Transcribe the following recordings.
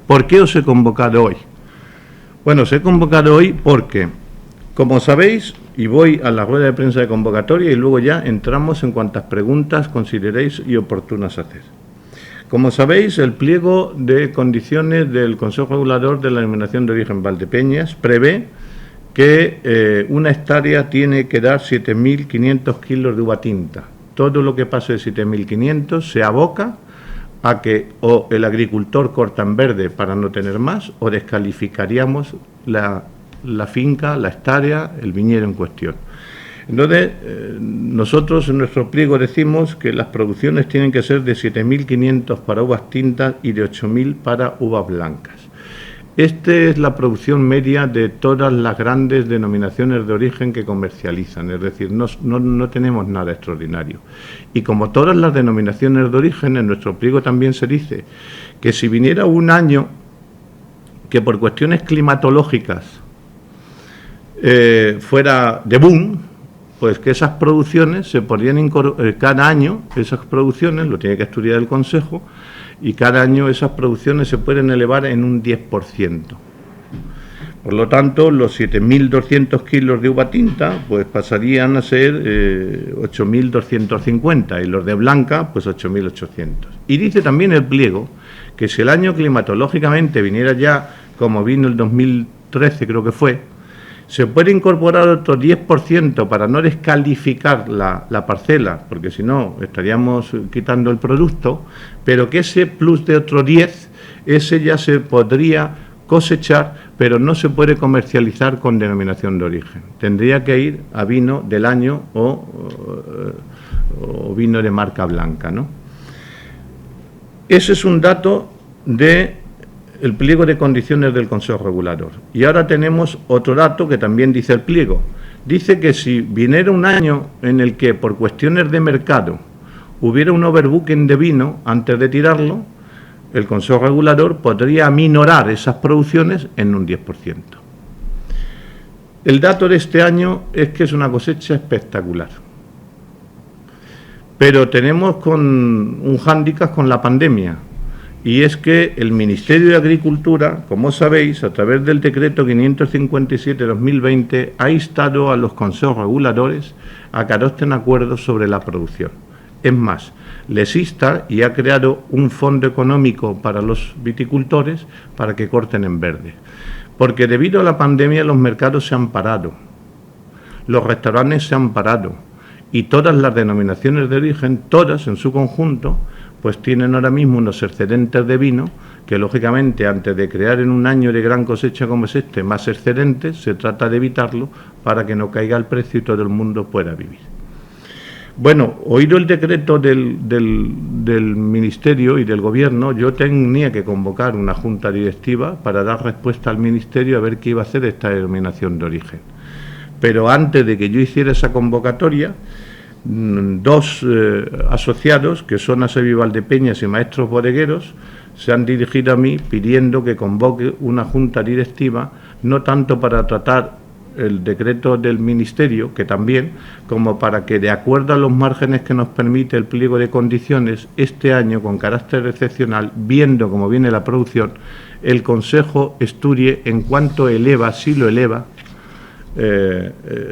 ¿Por qué os he convocado hoy? Bueno, os he convocado hoy porque, como sabéis, y voy a la rueda de prensa de convocatoria y luego ya entramos en cuantas preguntas consideréis y oportunas hacer. Como sabéis, el pliego de condiciones del Consejo Regulador de la Denominación de Origen Valdepeñas prevé que una hectárea tiene que dar 7.500 kilos de uva tinta. Todo lo que pase de 7.500 se aboca a que o el agricultor corta en verde para no tener más o descalificaríamos la finca, la hectárea, el viñedo en cuestión. Entonces, nosotros en nuestro pliego decimos que las producciones tienen que ser de 7.500 para uvas tintas y de 8.000 para uvas blancas. Esta es la producción media de todas las grandes denominaciones de origen que comercializan, es decir, no tenemos nada extraordinario. Y como todas las denominaciones de origen, en nuestro pliego también se dice que si viniera un año que por cuestiones climatológicas fuera de boom, pues que esas producciones se podrían incorporar cada año, esas producciones, lo tiene que estudiar el Consejo, y cada año esas producciones se pueden elevar en un 10%. Por lo tanto, los 7.200 kilos de uva tinta pues pasarían a ser 8.250 y los de blanca pues 8.800. Y dice también el pliego que si el año climatológicamente viniera ya como vino el 2013 creo que fue, se puede incorporar otro 10% para no descalificar la parcela, porque si no estaríamos quitando el producto, pero que ese plus de otro 10, ese ya se podría cosechar, pero no se puede comercializar con denominación de origen. Tendría que ir a vino del año o vino de marca blanca, ¿no? Ese es un dato de el pliego de condiciones del Consejo Regulador. Y ahora tenemos otro dato que también dice el pliego. Dice que si viniera un año en el que por cuestiones de mercado hubiera un overbooking de vino antes de tirarlo, el Consejo Regulador podría aminorar esas producciones en un 10%. El dato de este año es que es una cosecha espectacular. Pero tenemos un hándicap con la pandemia. Y es que el Ministerio de Agricultura, como sabéis, a través del decreto 557/2020, ha instado a los consejos reguladores a que adopten acuerdos sobre la producción. Es más, les insta y ha creado un fondo económico para los viticultores para que corten en verde. Porque debido a la pandemia los mercados se han parado, los restaurantes se han parado y todas las denominaciones de origen, todas en su conjunto, pues tienen ahora mismo unos excedentes de vino que, lógicamente, antes de crear en un año de gran cosecha como es este, más excedentes, se trata de evitarlo para que no caiga el precio y todo el mundo pueda vivir. Bueno, oído el decreto del Ministerio y del Gobierno, yo tenía que convocar una junta directiva para dar respuesta al Ministerio a ver qué iba a hacer esta denominación de origen. Pero antes de que yo hiciera esa convocatoria, dos asociados, que son Asevi Valdepeñas y Maestros Bodegueros, se han dirigido a mí pidiendo que convoque una junta directiva, no tanto para tratar el decreto del Ministerio, que también, como para que, de acuerdo a los márgenes que nos permite el pliego de condiciones, este año, con carácter excepcional, viendo cómo viene la producción, el Consejo estudie en cuánto eleva, si lo eleva,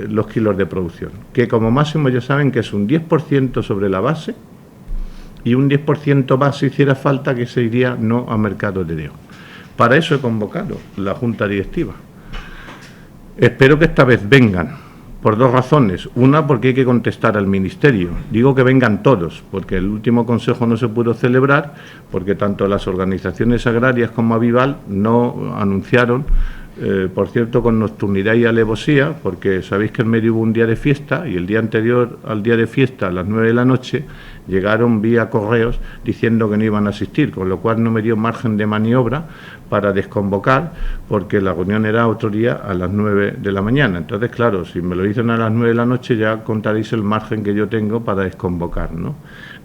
los kilos de producción, que como máximo ya saben que es un 10% sobre la base y un 10% más si hiciera falta, que se iría no a mercado de DEO. Para eso he convocado la Junta Directiva. Espero que esta vez vengan, por dos razones. Una, porque hay que contestar al Ministerio. Digo que vengan todos, porque el último Consejo no se pudo celebrar, porque tanto las organizaciones agrarias como Avival no anunciaron, por cierto, con nocturnidad y alevosía, porque sabéis que en medio hubo un día de fiesta y el día anterior al día de fiesta, a las 9 de la noche, llegaron vía correos diciendo que no iban a asistir, con lo cual no me dio margen de maniobra para desconvocar, porque la reunión era otro día a las 9 de la mañana. Entonces, claro, si me lo dicen a las 9 de la noche ya contaréis el margen que yo tengo para desconvocar, ¿no?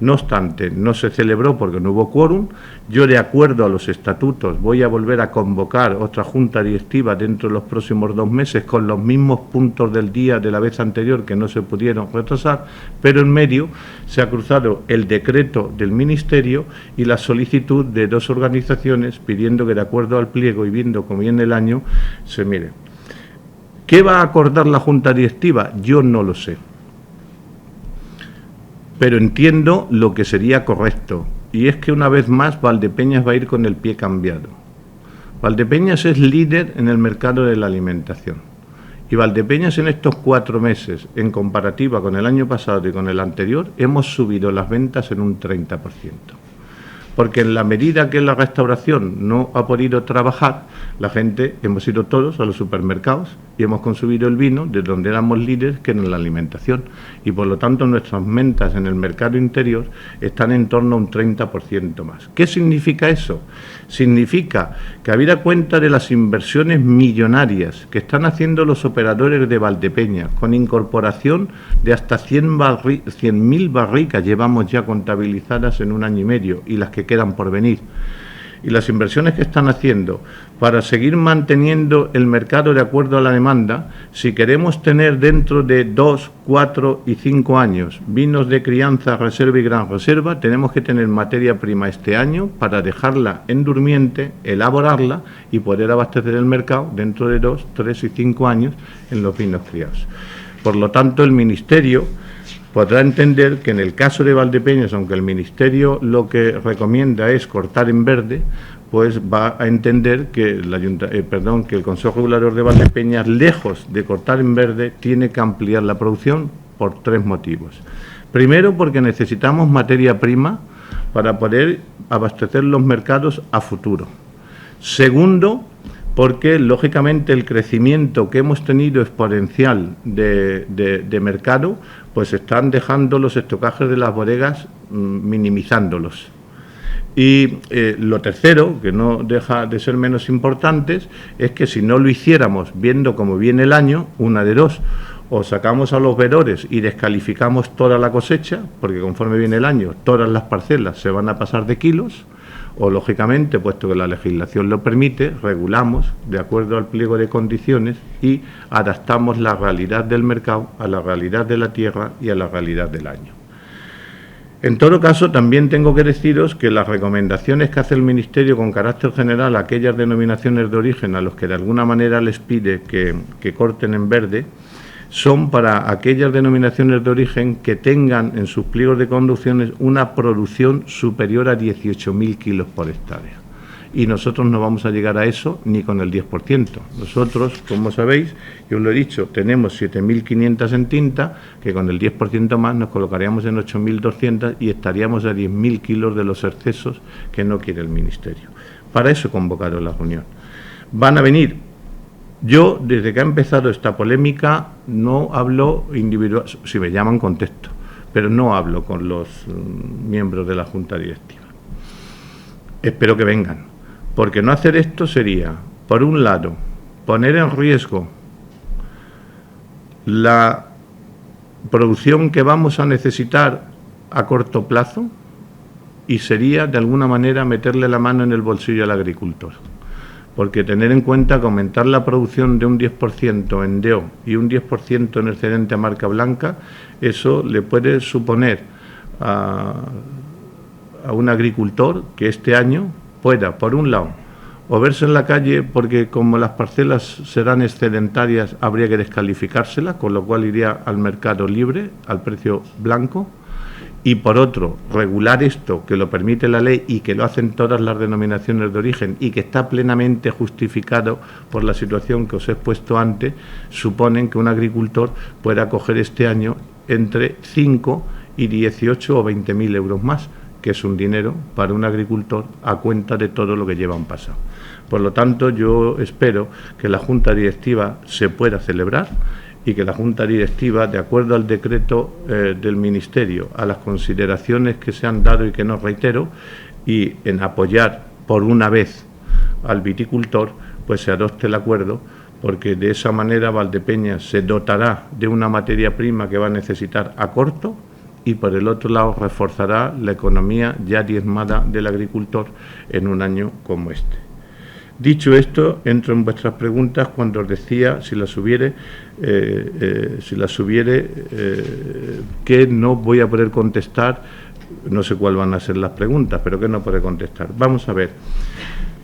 No obstante, no se celebró porque no hubo quórum. Yo, de acuerdo a los estatutos, voy a volver a convocar otra junta directiva dentro de los próximos 2 meses con los mismos puntos del día de la vez anterior que no se pudieron retrasar, pero en medio se ha cruzado claro el decreto del Ministerio y la solicitud de 2 organizaciones pidiendo que, de acuerdo al pliego y viendo cómo viene el año, se mire. ¿Qué va a acordar la Junta Directiva? Yo no lo sé. Pero entiendo lo que sería correcto, y es que una vez más Valdepeñas va a ir con el pie cambiado. Valdepeñas es líder en el mercado de la alimentación, y Valdepeñas en estos 4 meses, en comparativa con el año pasado y con el anterior, hemos subido las ventas en un 30%. Porque en la medida que la restauración no ha podido trabajar, la gente, hemos ido todos a los supermercados y hemos consumido el vino de donde éramos líderes, que en la alimentación. Y por lo tanto nuestras ventas en el mercado interior están en torno a un 30% más. ¿Qué significa eso? Significa que, habida cuenta de las inversiones millonarias que están haciendo los operadores de Valdepeñas, con incorporación de hasta 100.000 barricas llevamos ya contabilizadas en un año y medio, y las que quedan por venir, y las inversiones que están haciendo para seguir manteniendo el mercado de acuerdo a la demanda, si queremos tener dentro de 2, 4 y 5 años vinos de crianza, reserva y gran reserva, tenemos que tener materia prima este año para dejarla en durmiente, elaborarla y poder abastecer el mercado dentro de 2, 3 y 5 años en los vinos criados. Por lo tanto, el Ministerio podrá entender que en el caso de Valdepeñas, aunque el Ministerio lo que recomienda es cortar en verde, pues va a entender que el Consejo Regulador de Valdepeñas, lejos de cortar en verde, tiene que ampliar la producción por 3 motivos. Primero, porque necesitamos materia prima para poder abastecer los mercados a futuro. Segundo, porque, lógicamente, el crecimiento que hemos tenido exponencial de mercado, pues están dejando los estocajes de las bodegas, minimizándolos. Y lo tercero, que no deja de ser menos importante, es que si no lo hiciéramos viendo cómo viene el año, una de dos: o sacamos a los veedores y descalificamos toda la cosecha, porque conforme viene el año, todas las parcelas se van a pasar de kilos, o, lógicamente, puesto que la legislación lo permite, regulamos de acuerdo al pliego de condiciones y adaptamos la realidad del mercado a la realidad de la tierra y a la realidad del año. En todo caso, también tengo que deciros que las recomendaciones que hace el Ministerio con carácter general a aquellas denominaciones de origen a los que de alguna manera les pide que corten en verde, son para aquellas denominaciones de origen que tengan en sus pliegos de condiciones una producción superior a 18.000 kilos por hectárea. Y nosotros no vamos a llegar a eso ni con el 10%. Nosotros, como sabéis, yo os lo he dicho, tenemos 7.500 en tinta, que con el 10% más nos colocaríamos en 8.200 y estaríamos a 10.000 kilos de los excesos que no quiere el Ministerio. Para eso he convocado la reunión. Van a venir. Yo, desde que ha empezado esta polémica, no hablo individual, si me llaman contesto, pero no hablo con los miembros de la Junta Directiva. Espero que vengan, porque no hacer esto sería, por un lado, poner en riesgo la producción que vamos a necesitar a corto plazo, y sería, de alguna manera, meterle la mano en el bolsillo al agricultor. Porque tener en cuenta que aumentar la producción de un 10% en DEO y un 10% en excedente a marca blanca, eso le puede suponer a un agricultor que este año pueda, por un lado, o verse en la calle porque, como las parcelas serán excedentarias, habría que descalificárselas, con lo cual iría al mercado libre, al precio blanco, y por otro, regular esto, que lo permite la ley y que lo hacen todas las denominaciones de origen y que está plenamente justificado por la situación que os he expuesto antes, suponen que un agricultor pueda coger este año entre 5 y 18 o 20.000 euros más, que es un dinero para un agricultor a cuenta de todo lo que llevan pasado. Por lo tanto, yo espero que la Junta Directiva se pueda celebrar y que la Junta Directiva, de acuerdo al decreto del Ministerio, a las consideraciones que se han dado y que no reitero, y en apoyar por una vez al viticultor, pues se adopte el acuerdo, porque de esa manera Valdepeñas se dotará de una materia prima que va a necesitar a corto, y por el otro lado reforzará la economía ya diezmada del agricultor en un año como este. Dicho esto, entro en vuestras preguntas cuando os decía, si las hubiere, que no voy a poder contestar no sé cuáles van a ser las preguntas, pero que no puede contestar. Vamos a ver.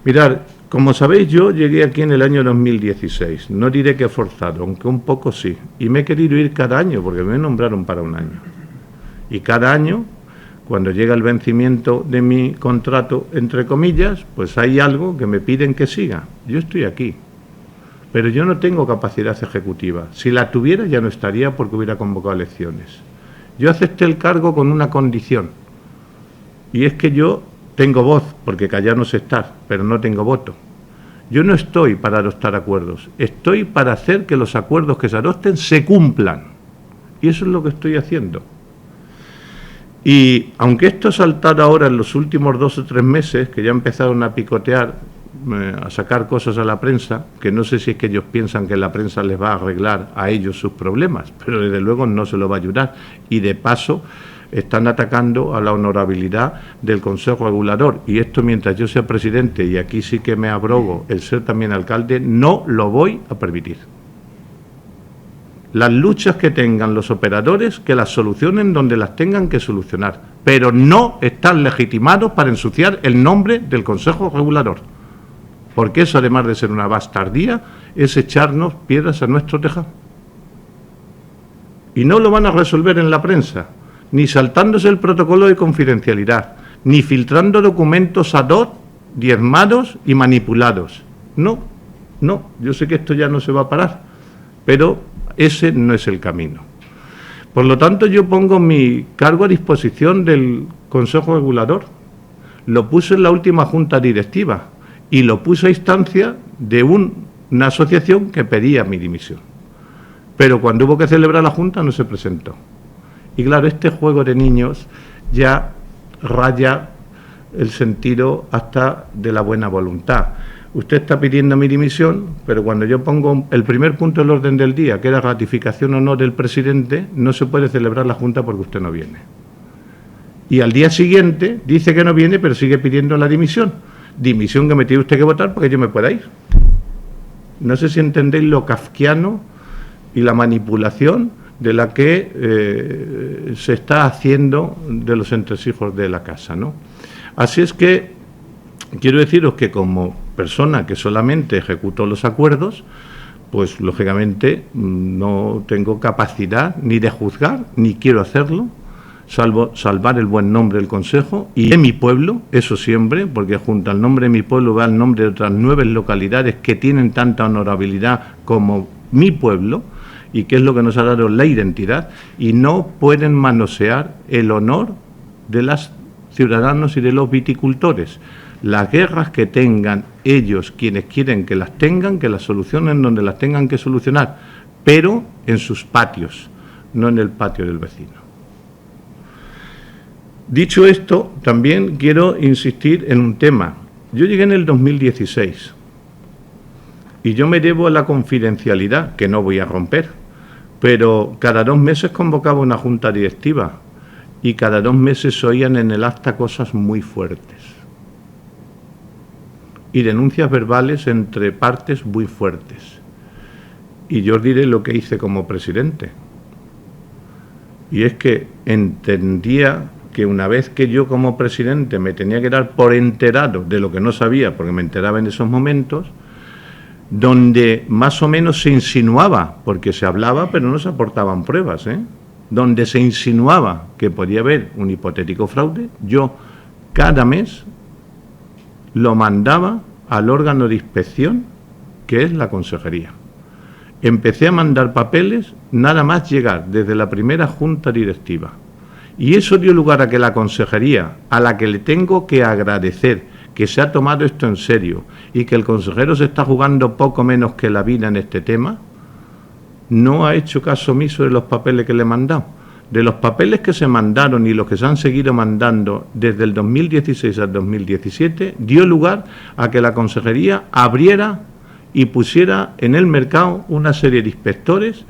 Mirad, como sabéis, yo llegué aquí en el año 2016. No diré que forzado, aunque un poco sí. Y me he querido ir cada año, porque me nombraron para un año. Y cada año, cuando llega el vencimiento de mi contrato, entre comillas, pues hay algo que me piden que siga. Yo estoy aquí, pero yo no tengo capacidad ejecutiva. Si la tuviera, ya no estaría porque hubiera convocado elecciones. Yo acepté el cargo con una condición, y es que yo tengo voz, porque callar no sé estar, pero no tengo voto. Yo no estoy para adoptar acuerdos, estoy para hacer que los acuerdos que se adopten se cumplan. Y eso es lo que estoy haciendo. Y aunque esto ha saltado ahora en los últimos 2 o 3 meses, que ya empezaron a picotear, a sacar cosas a la prensa, que no sé si es que ellos piensan que la prensa les va a arreglar a ellos sus problemas, pero desde luego no se lo va a ayudar. Y de paso están atacando a la honorabilidad del Consejo Regulador. Y esto, mientras yo sea presidente, y aquí sí que me abrogo el ser también alcalde, no lo voy a permitir. Las luchas que tengan los operadores, que las solucionen donde las tengan que solucionar, pero no están legitimados para ensuciar el nombre del Consejo Regulador, porque eso, además de ser una bastardía, es echarnos piedras a nuestro tejado. Y no lo van a resolver en la prensa, ni saltándose el protocolo de confidencialidad, ni filtrando documentos ad hoc, diezmados y manipulados. No, yo sé que esto ya no se va a parar, pero ese no es el camino. Por lo tanto, yo pongo mi cargo a disposición del Consejo Regulador. Lo puse en la última junta directiva y lo puse a instancia de una asociación que pedía mi dimisión. Pero cuando hubo que celebrar la junta no se presentó. Y claro, este juego de niños ya raya el sentido hasta de la buena voluntad. Usted está pidiendo mi dimisión, pero cuando yo pongo el primer punto del orden del día, que era ratificación o no del presidente, no se puede celebrar la Junta porque usted no viene. Y al día siguiente dice que no viene, pero sigue pidiendo la dimisión. Dimisión que me tiene usted que votar para que yo me pueda ir. No sé si entendéis lo kafkiano y la manipulación de la que se está haciendo de los entresijos de la casa, ¿no? Así es que quiero deciros que como persona que solamente ejecutó los acuerdos, pues lógicamente no tengo capacidad ni de juzgar, ni quiero hacerlo, salvo salvar el buen nombre del Consejo y de mi pueblo, eso siempre, porque junto al nombre de mi pueblo va el nombre de otras 9 localidades que tienen tanta honorabilidad como mi pueblo, y que es lo que nos ha dado la identidad, y no pueden manosear el honor de los ciudadanos y de los viticultores. Las guerras que tengan ellos, quienes quieren que las tengan, que las solucionen donde las tengan que solucionar, pero en sus patios, no en el patio del vecino. Dicho esto, también quiero insistir en un tema. Yo llegué en el 2016 y yo me debo a la confidencialidad, que no voy a romper, pero cada 2 meses convocaba una junta directiva y cada 2 meses oían en el acta cosas muy fuertes y denuncias verbales entre partes muy fuertes. Y yo os diré lo que hice como presidente. Y es que entendía que una vez que yo como presidente me tenía que dar por enterado de lo que no sabía, porque me enteraba en esos momentos, donde más o menos se insinuaba, porque se hablaba pero no se aportaban pruebas, donde se insinuaba que podía haber un hipotético fraude, yo cada mes lo mandaba al órgano de inspección, que es la consejería. Empecé a mandar papeles nada más llegar desde la primera junta directiva. Y eso dio lugar a que la consejería, a la que le tengo que agradecer que se ha tomado esto en serio y que el consejero se está jugando poco menos que la vida en este tema, no ha hecho caso omiso de los papeles que le he mandado. De los papeles que se mandaron y los que se han seguido mandando desde el 2016 al 2017, dio lugar a que la consejería abriera y pusiera en el mercado una serie de inspectores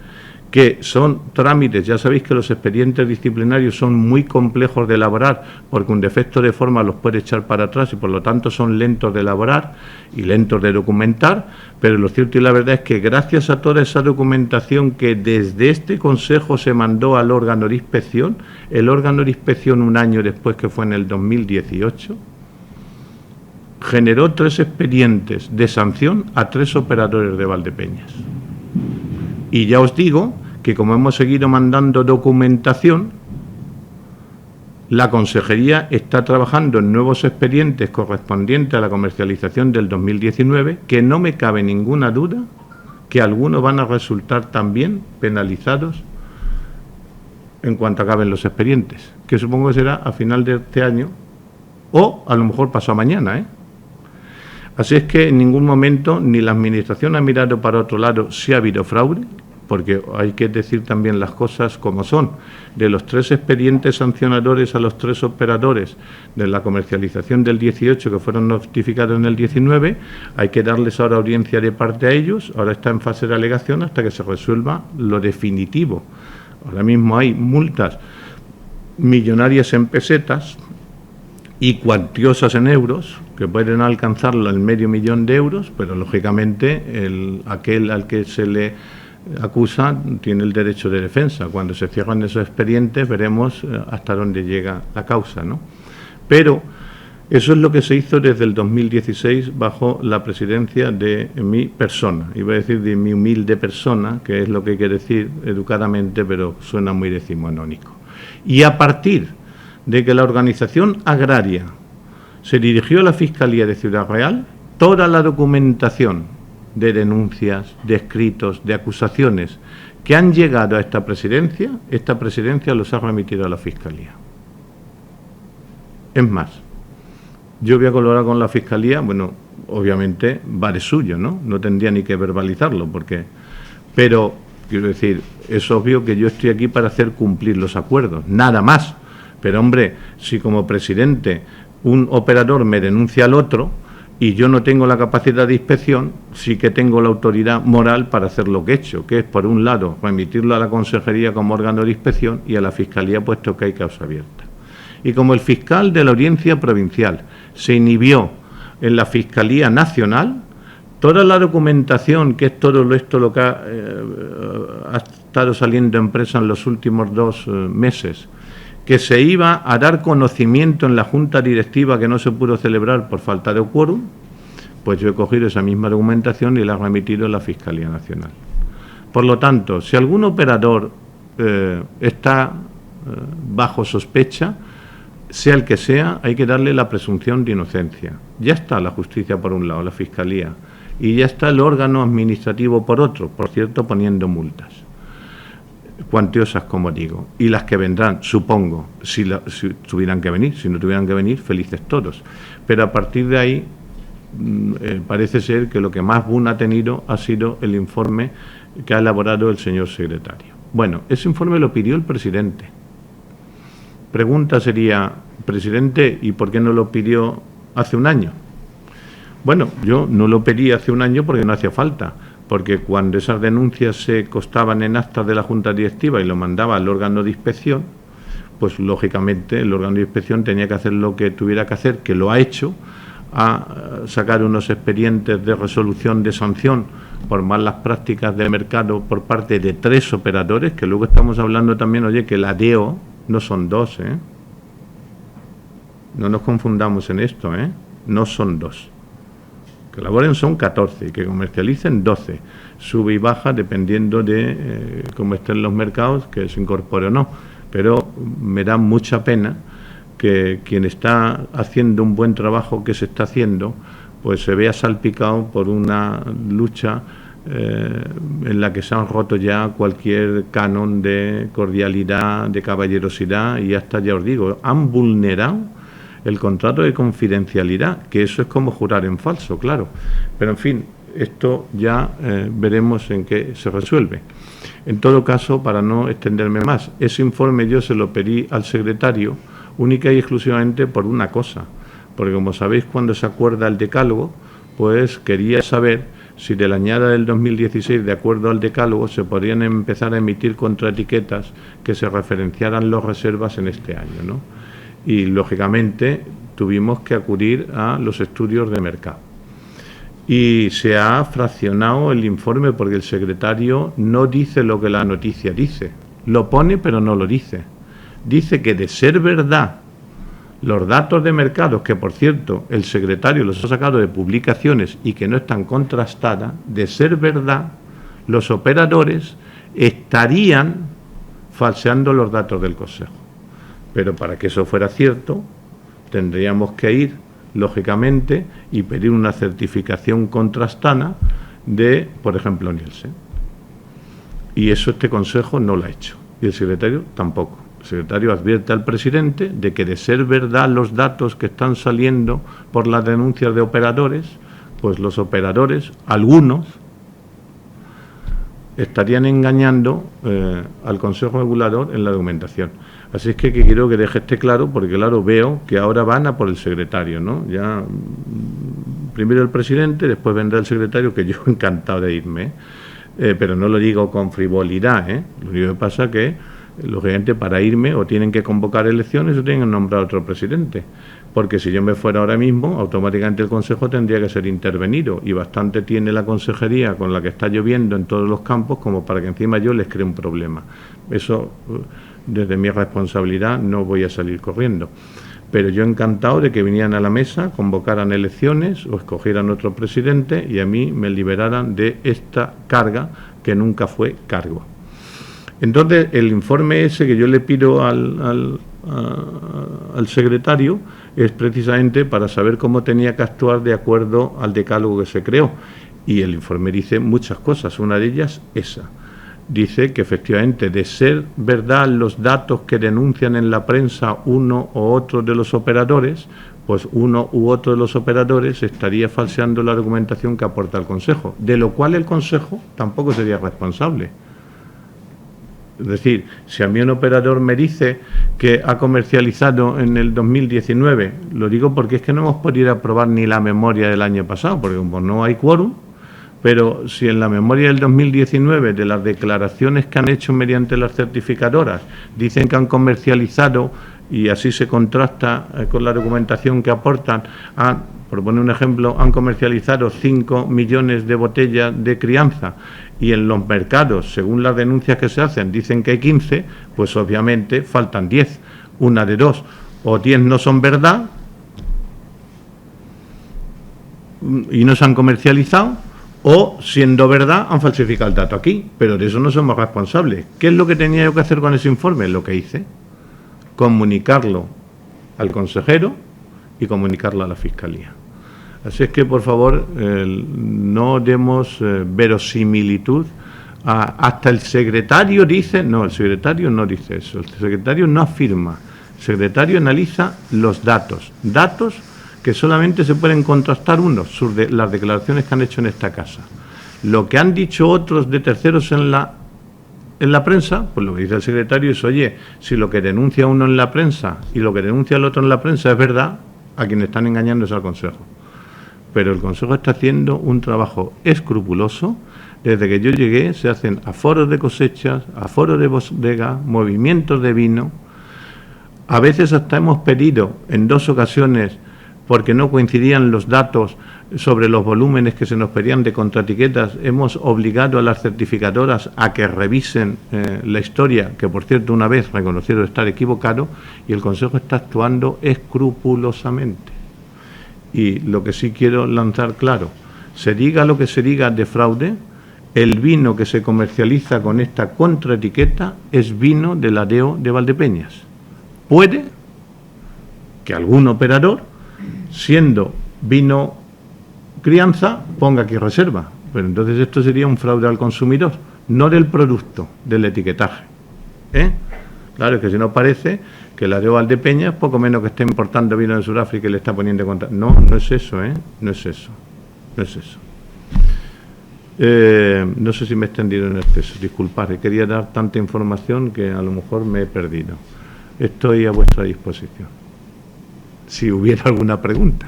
que son trámites, ya sabéis que los expedientes disciplinarios son muy complejos de elaborar, porque un defecto de forma los puede echar para atrás y por lo tanto son lentos de elaborar y lentos de documentar, pero lo cierto y la verdad es que gracias a toda esa documentación que desde este Consejo se mandó al órgano de inspección, el órgano de inspección un año después, que fue en el 2018, generó 3 expedientes de sanción a 3 operadores de Valdepeñas. Y ya os digo que como hemos seguido mandando documentación, la Consejería está trabajando en nuevos expedientes correspondientes a la comercialización del 2019, que no me cabe ninguna duda que algunos van a resultar también penalizados en cuanto acaben los expedientes, que supongo que será a final de este año o a lo mejor pasado mañana, ¿eh? Así es que en ningún momento ni la Administración ha mirado para otro lado si ha habido fraude, porque hay que decir también las cosas como son. De los 3 expedientes sancionadores a los 3 operadores de la comercialización del 18 que fueron notificados en el 19, hay que darles ahora audiencia de parte a ellos, ahora está en fase de alegación hasta que se resuelva lo definitivo. Ahora mismo hay multas millonarias en pesetas y cuantiosas en euros, que pueden alcanzarlo el $500.000 de euros, pero lógicamente aquel al que se le acusa tiene el derecho de defensa. Cuando se cierran esos expedientes veremos hasta dónde llega la causa, ¿no? Pero eso es lo que se hizo desde el 2016 bajo la presidencia de mi persona. Iba a decir de mi humilde persona, que es lo que hay que decir educadamente, pero suena muy decimonónico. Y a partir de que la organización agraria se dirigió a la Fiscalía de Ciudad Real, toda la documentación de denuncias, de escritos, de acusaciones que han llegado a esta presidencia los ha remitido a la Fiscalía. Es más, yo voy a colaborar con la Fiscalía, bueno, obviamente va de suyo, ¿no? No tendría ni que verbalizarlo, pero quiero decir, es obvio que yo estoy aquí para hacer cumplir los acuerdos, nada más. Pero, hombre, si como presidente un operador me denuncia al otro y yo no tengo la capacidad de inspección, sí que tengo la autoridad moral para hacer lo que he hecho, que es, por un lado, remitirlo a la Consejería como órgano de inspección y a la Fiscalía, puesto que hay causa abierta. Y como el fiscal de la Audiencia Provincial se inhibió en la Fiscalía Nacional, toda la documentación, que es todo esto lo que ha estado saliendo en prensa en los últimos 2 meses, que se iba a dar conocimiento en la Junta Directiva que no se pudo celebrar por falta de quórum, pues yo he cogido esa misma documentación y la he remitido a la Fiscalía Nacional. Por lo tanto, si algún operador está bajo sospecha, sea el que sea, hay que darle la presunción de inocencia. Ya está la justicia por un lado, la Fiscalía, y ya está el órgano administrativo por otro, por cierto, poniendo multas cuantiosas, como digo, y las que vendrán, supongo, si tuvieran que venir. Si no tuvieran que venir, felices todos. Pero a partir de ahí parece ser que lo que más boom ha tenido ha sido el informe que ha elaborado el señor secretario. Bueno, ese informe lo pidió el presidente. Pregunta sería, presidente, ¿y por qué no lo pidió hace un año? Bueno, yo no lo pedí hace un año porque no hacía falta, porque cuando esas denuncias se constaban en actas de la Junta Directiva y lo mandaba al órgano de inspección, pues lógicamente el órgano de inspección tenía que hacer lo que tuviera que hacer, que lo ha hecho, a sacar unos expedientes de resolución de sanción por malas prácticas de mercado por parte de 3 operadores, que luego estamos hablando también, oye, que la DEO no son 2, ¿eh? No nos confundamos en esto, ¿eh? No son 2. Que elaboren son 14 y que comercialicen 12. Sube y baja dependiendo de cómo estén los mercados, que se incorpore o no. Pero me da mucha pena que quien está haciendo un buen trabajo que se está haciendo, pues se vea salpicado por una lucha en la que se han roto ya cualquier canon de cordialidad, de caballerosidad, y hasta, ya os digo, han vulnerado el contrato de confidencialidad, que eso es como jurar en falso, claro. Pero, en fin, esto ya veremos en qué se resuelve. En todo caso, para no extenderme más, ese informe yo se lo pedí al secretario única y exclusivamente por una cosa, porque como sabéis, cuando se acuerda el decálogo, pues quería saber si de la añada del 2016, de acuerdo al decálogo, se podrían empezar a emitir contraetiquetas que se referenciaran las reservas en este año, ¿no? Y, lógicamente, tuvimos que acudir a los estudios de mercado. Y se ha fraccionado el informe porque el secretario no dice lo que la noticia dice. Lo pone, pero no lo dice. Dice que, de ser verdad, los datos de mercados, que por cierto el secretario los ha sacado de publicaciones y que no están contrastadas, de ser verdad, los operadores estarían falseando los datos del Consejo. Pero para que eso fuera cierto, tendríamos que ir, lógicamente, y pedir una certificación contrastada de, por ejemplo, Nielsen. Y eso este Consejo no lo ha hecho, y el secretario tampoco. El secretario advierte al presidente de que, de ser verdad los datos que están saliendo por las denuncias de operadores, pues los operadores, algunos, estarían engañando al Consejo Regulador en la documentación. Así es que quiero que deje este claro, porque claro, veo que ahora van a por el secretario, ¿no? Ya primero el presidente, después vendrá el secretario, que yo encantado de irme, pero no lo digo con frivolidad, ¿eh? Lo único que pasa es que, lógicamente, para irme o tienen que convocar elecciones o tienen que nombrar otro presidente, porque si yo me fuera ahora mismo, automáticamente el Consejo tendría que ser intervenido, y bastante tiene la consejería con la que está lloviendo en todos los campos como para que encima yo les cree un problema. Eso, desde mi responsabilidad, no voy a salir corriendo. Pero yo encantado de que vinieran a la mesa, convocaran elecciones o escogieran otro presidente y a mí me liberaran de esta carga que nunca fue cargo. Entonces, el informe ese que yo le pido al secretario es precisamente para saber cómo tenía que actuar de acuerdo al decálogo que se creó. Y el informe dice muchas cosas, una de ellas esa. Dice que, efectivamente, de ser verdad los datos que denuncian en la prensa uno u otro de los operadores, pues uno u otro de los operadores estaría falseando la argumentación que aporta el Consejo, de lo cual el Consejo tampoco sería responsable. Es decir, si a mí un operador me dice que ha comercializado en el 2019, lo digo porque es que no hemos podido aprobar ni la memoria del año pasado, porque como no hay quórum, pero si en la memoria del 2019, de las declaraciones que han hecho mediante las certificadoras, dicen que han comercializado, y así se contrasta con la documentación que aportan, por poner un ejemplo, han comercializado 5 millones de botellas de crianza, y en los mercados, según las denuncias que se hacen, dicen que hay 15, pues obviamente faltan 10. Una de dos, o 10 no son verdad y no se han comercializado, o, siendo verdad, han falsificado el dato aquí, pero de eso no somos responsables. ¿Qué es lo que tenía yo que hacer con ese informe? Lo que hice, comunicarlo al consejero y comunicarlo a la Fiscalía. Así es que, por favor, no demos verosimilitud. Hasta el secretario dice, no, el secretario no dice eso, el secretario no afirma, el secretario analiza los datos que solamente se pueden contrastar unos, las declaraciones que han hecho en esta casa. Lo que han dicho otros de terceros en la prensa, pues lo que dice el secretario es, oye, si lo que denuncia uno en la prensa y lo que denuncia el otro en la prensa es verdad, a quien están engañando es al Consejo. Pero el Consejo está haciendo un trabajo escrupuloso. Desde que yo llegué se hacen aforos de cosechas, aforos de bodega, movimientos de vino. A veces hasta hemos pedido en 2 ocasiones, porque no coincidían los datos sobre los volúmenes que se nos pedían de contraetiquetas, hemos obligado a las certificadoras a que revisen la historia, que por cierto una vez reconocieron estar equivocado, y el Consejo está actuando escrupulosamente. Y lo que sí quiero lanzar claro, se diga lo que se diga de fraude, el vino que se comercializa con esta contraetiqueta es vino de la DEO de Valdepeñas. Puede que algún operador, siendo vino crianza, ponga aquí reserva, pero entonces esto sería un fraude al consumidor, no del producto, del etiquetaje. Claro, es que si no parece que la DEO Valdepeñas, poco menos que esté importando vino de Sudáfrica y le está poniendo en contra. No, no es eso, no es eso, no es eso. No sé si me he extendido en exceso, disculpad, quería dar tanta información que a lo mejor me he perdido. Estoy a vuestra disposición. Si hubiera alguna pregunta.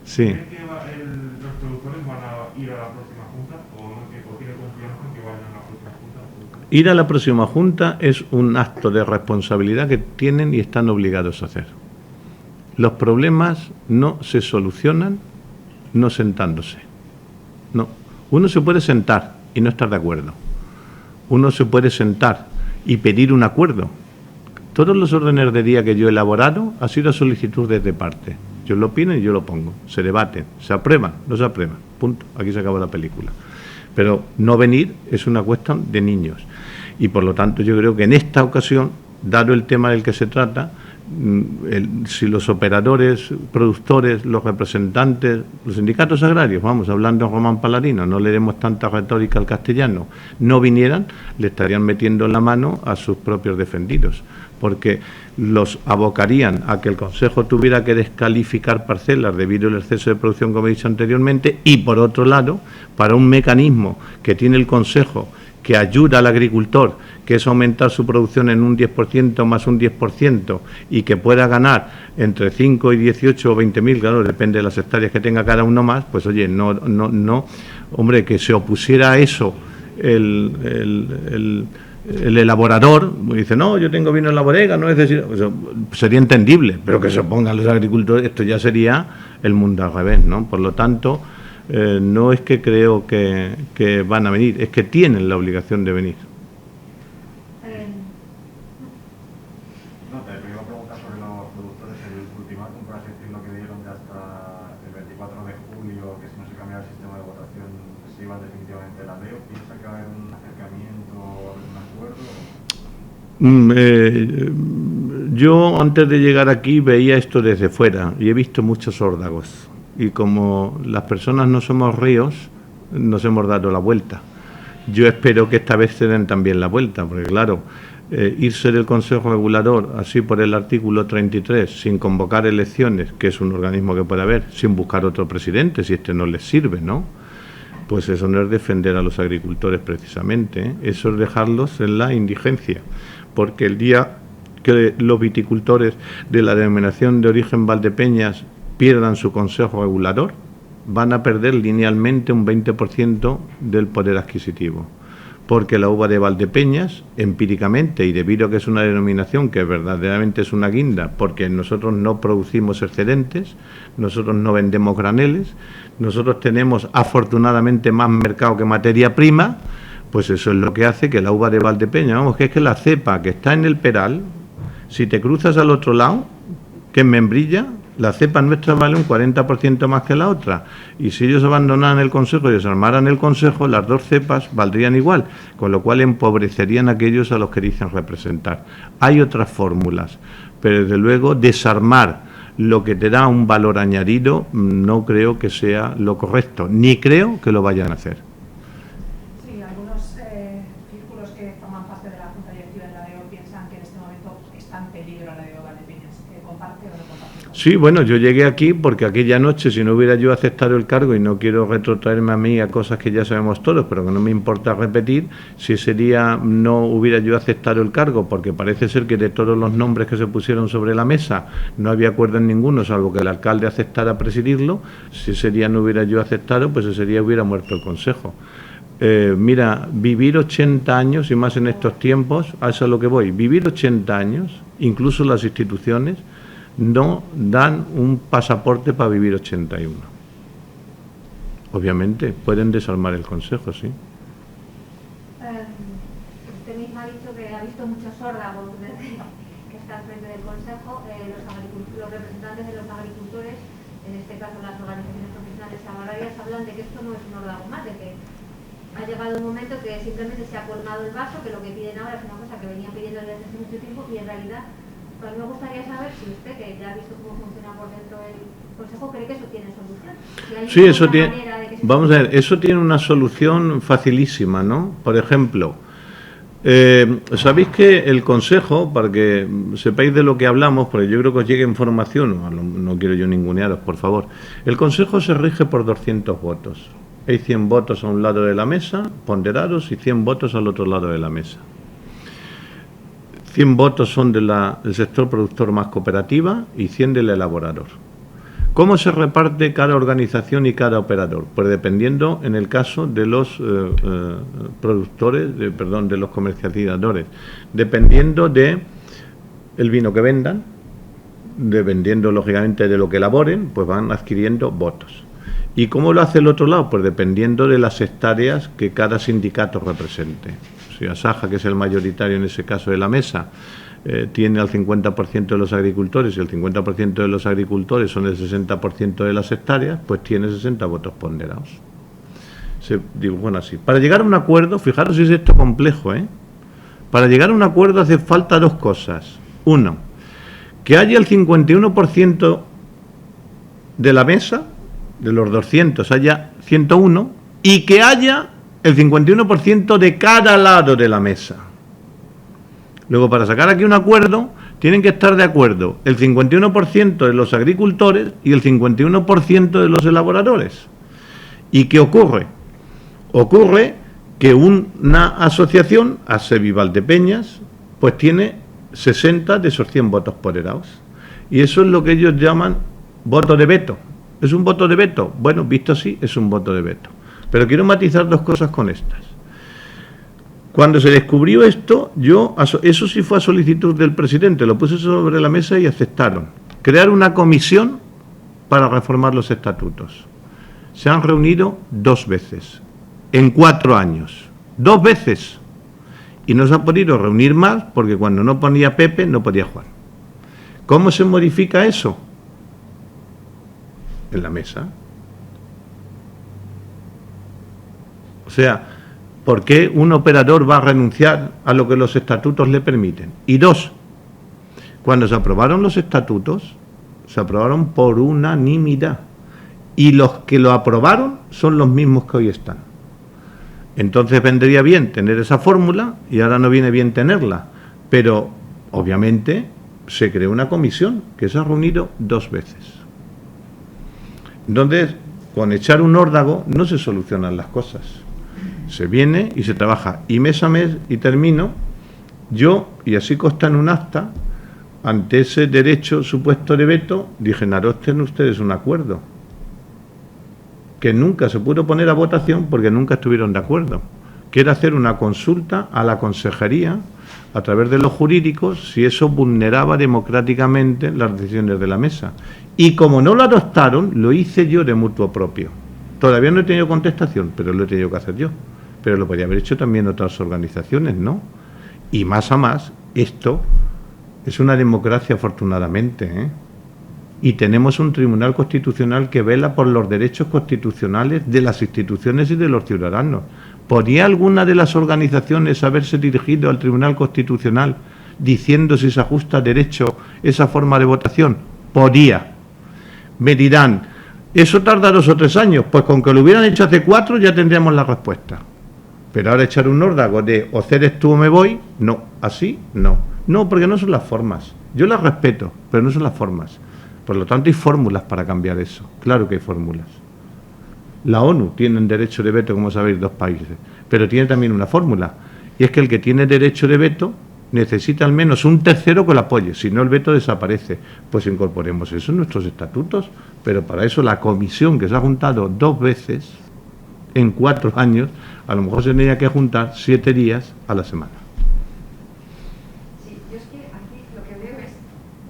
Sí. ¿Cree que los productores van a ir a la Ir a la próxima Junta es un acto de responsabilidad que tienen y están obligados a hacer. Los problemas no se solucionan no sentándose. No. Uno se puede sentar y no estar de acuerdo. Uno se puede sentar y pedir un acuerdo. Todos los órdenes de día que yo he elaborado ha sido a solicitud de parte. Yo lo opino y yo lo pongo. Se debaten, se aprueban, no se aprueban. Punto. Aquí se acabó la película. Pero no venir es una cuestión de niños. Y por lo tanto yo creo que en esta ocasión, dado el tema del que se trata, si los operadores, productores, los representantes, los sindicatos agrarios, vamos, hablando de Román Paladino, no le demos tanta retórica al castellano, no vinieran, le estarían metiendo la mano a sus propios defendidos, porque los abocarían a que el Consejo tuviera que descalificar parcelas debido al exceso de producción, como he dicho anteriormente, y por otro lado, para un mecanismo que tiene el Consejo que ayuda al agricultor, que es aumentar su producción en un 10% más un 10% y que pueda ganar entre 5 y 18 o 20.000, claro, depende de las hectáreas que tenga cada uno más, pues oye, no, hombre, que se opusiera a eso el elaborador, dice, no, yo tengo vino en la bodega, no necesito, eso sería entendible, pero que se opongan los agricultores, esto ya sería el mundo al revés, ¿no? Por lo tanto, no es que creo que van a venir, es que tienen la obligación de venir. No, te iba a preguntar sobre los productores, el ultimátum, por así decirlo, que dieron de hasta el 24 de julio, que si no se cambiaba el sistema de votación se iba definitivamente la ley. ¿Piensa que va a haber un acercamiento o un acuerdo? Yo antes de llegar aquí veía esto desde fuera y he visto muchos órdagos. Y como las personas no somos ríos, nos hemos dado la vuelta. Yo espero que esta vez se den también la vuelta, porque claro, irse del Consejo Regulador, así por el artículo 33, sin convocar elecciones, que es un organismo que puede haber, sin buscar otro presidente, si este no les sirve, ¿no? Pues eso no es defender a los agricultores precisamente, ¿eh? Eso es dejarlos en la indigencia, porque el día que los viticultores de la denominación de origen Valdepeñas pierdan su Consejo Regulador, van a perder linealmente un 20% del poder adquisitivo, porque la uva de Valdepeñas, empíricamente, y debido a que es una denominación que verdaderamente es una guinda, porque nosotros no producimos excedentes, nosotros no vendemos graneles, nosotros tenemos afortunadamente más mercado que materia prima, pues eso es lo que hace que la uva de Valdepeñas, vamos, que es que la cepa que está en el peral, si te cruzas al otro lado, que es Membrilla, la cepa nuestra vale un 40% más que la otra, y si ellos abandonaran el Consejo y desarmaran el Consejo, las dos cepas valdrían igual, con lo cual empobrecerían a aquellos a los que dicen representar. Hay otras fórmulas, pero desde luego desarmar lo que te da un valor añadido no creo que sea lo correcto, ni creo que lo vayan a hacer. Sí, algunos círculos que forman parte de la Junta Directiva de la DEO piensan que en este momento está en peligro la DEO Valdepeñas. ¿Comparte o no comparte? Sí, bueno, yo llegué aquí porque aquella noche, si no hubiera yo aceptado el cargo, y no quiero retrotraerme a mí a cosas que ya sabemos todos, pero que no me importa repetir, si ese día no hubiera yo aceptado el cargo, porque parece ser que de todos los nombres que se pusieron sobre la mesa no había acuerdo en ninguno, salvo que el alcalde aceptara presidirlo, si ese día no hubiera yo aceptado, pues ese día hubiera muerto el Consejo. Mira, vivir 80 años, y más en estos tiempos, a eso es a lo que voy, vivir 80 años, incluso las instituciones, no dan un pasaporte para vivir 81. Obviamente, pueden desarmar el Consejo, sí. Usted mismo ha dicho que ha visto muchos órdagos desde que está al frente del Consejo. Los representantes de los agricultores, en este caso las organizaciones profesionales agrarias, hablan de que esto no es un órdago más, de que ha llegado un momento que simplemente se ha colmado el vaso, que lo que piden ahora es una cosa que venían pidiendo desde hace mucho tiempo, y en realidad pues me gustaría saber si usted, que ya ha visto cómo funciona por dentro el Consejo, cree que eso tiene solución. Si hay sí, eso tiene. Vamos a ver, eso tiene una solución facilísima, ¿no? Por ejemplo, sabéis que el Consejo, para que sepáis de lo que hablamos, porque yo creo que os llegue información, no quiero yo ningunearos, por favor. El Consejo se rige por 200 votos. Hay 100 votos a un lado de la mesa, ponderados, y 100 votos al otro lado de la mesa. 100 votos son del sector productor más cooperativa y 100 del elaborador. ¿Cómo se reparte cada organización y cada operador? Pues dependiendo, en el caso de los productores, de los comercializadores, dependiendo de el vino que vendan, dependiendo lógicamente de lo que elaboren, pues van adquiriendo votos. ¿Y cómo lo hace el otro lado? Pues dependiendo de las hectáreas que cada sindicato represente. Si Asaja, que es el mayoritario en ese caso de la mesa, tiene al 50% de los agricultores y el 50% de los agricultores son el 60% de las hectáreas, pues tiene 60 votos ponderados. Se dibujan así. Para llegar a un acuerdo, fijaros si es esto complejo, para llegar a un acuerdo hace falta dos cosas. Uno, que haya el 51% de la mesa, de los 200 haya 101, y que haya el 51% de cada lado de la mesa. Luego, para sacar aquí un acuerdo, tienen que estar de acuerdo el 51% de los agricultores y el 51% de los elaboradores. ¿Y qué ocurre? Ocurre que una asociación, ASEVI Valdepeñas, pues tiene 60 de esos 100 votos ponderados. Y eso es lo que ellos llaman voto de veto. ¿Es un voto de veto? Bueno, visto así, es un voto de veto. Pero quiero matizar dos cosas con estas. Cuando se descubrió esto, eso sí fue a solicitud del presidente, lo puse sobre la mesa y aceptaron. Crear una comisión para reformar los estatutos. Se han reunido 2 veces, en 4 años. 2 veces. Y no se ha podido reunir más porque cuando no ponía Pepe, no podía Juan. ¿Cómo se modifica eso? En la mesa. O sea, ¿por qué un operador va a renunciar a lo que los estatutos le permiten? Y 2, cuando se aprobaron los estatutos, se aprobaron por unanimidad. Y los que lo aprobaron son los mismos que hoy están. Entonces vendría bien tener esa fórmula y ahora no viene bien tenerla. Pero, obviamente, se creó una comisión que se ha reunido 2 veces. Entonces, con echar un órdago no se solucionan las cosas. Se viene y se trabaja. Y mes a mes, y termino, yo, y así consta en un acta, ante ese derecho supuesto de veto, dije, adopten ustedes un acuerdo. Que nunca se pudo poner a votación porque nunca estuvieron de acuerdo. Que era hacer una consulta a la consejería, a través de los jurídicos, si eso vulneraba democráticamente las decisiones de la mesa. Y como no lo adoptaron, lo hice yo de mutuo propio. Todavía no he tenido contestación, pero lo he tenido que hacer yo. Pero lo podría haber hecho también otras organizaciones, ¿no? Y más a más, esto es una democracia, afortunadamente, Y tenemos un Tribunal Constitucional que vela por los derechos constitucionales de las instituciones y de los ciudadanos. ¿Podría alguna de las organizaciones haberse dirigido al Tribunal Constitucional diciendo si se ajusta a derecho esa forma de votación? Podía. Me dirán, ¿eso tarda 2 o 3 años? Pues con que lo hubieran hecho hace 4 ya tendríamos la respuesta. Pero ahora echar un órdago de o cedes tú o me voy, no. ¿Así? No. No, porque no son las formas. Yo las respeto, pero no son las formas. Por lo tanto, hay fórmulas para cambiar eso. Claro que hay fórmulas. La ONU tiene derecho de veto, como sabéis, 2 países. Pero tiene también una fórmula. Y es que el que tiene derecho de veto necesita al menos un tercero que lo apoye. Si no, el veto desaparece. Pues incorporemos eso en nuestros estatutos. Pero para eso la comisión, que se ha juntado 2 veces en 4 años, a lo mejor se tenía que juntar 7 días a la semana. Sí, yo es que aquí lo que veo es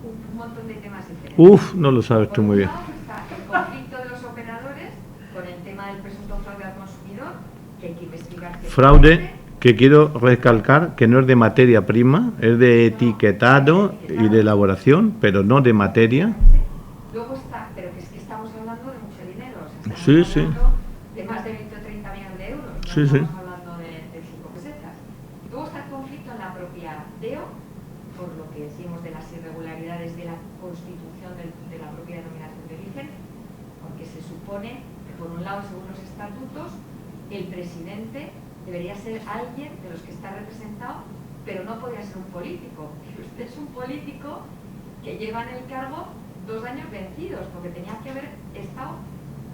un montón de temas diferentes. No lo sabes tú muy bien. Por un lado está el conflicto de los operadores con el tema del presunto fraude al consumidor, que hay que investigar. Fraude, que quiero recalcar que no es de materia prima, es de etiquetado y de elaboración, pero no de materia. Luego está, pero que es que estamos hablando de mucho dinero. Sí, sí. De más de 20 o 30 millones de euros. No Sí, sí. estamos hablando de 5 pesetas. Luego está el conflicto en la propia DEO, por lo que decimos de las irregularidades de la constitución de la propia denominación de origen, porque se supone que, por un lado, según los estatutos, el presidente debería ser alguien de los que está representado, pero no podría ser un político. Usted es un político que lleva en el cargo 2 años vencidos, porque tenía que haber estado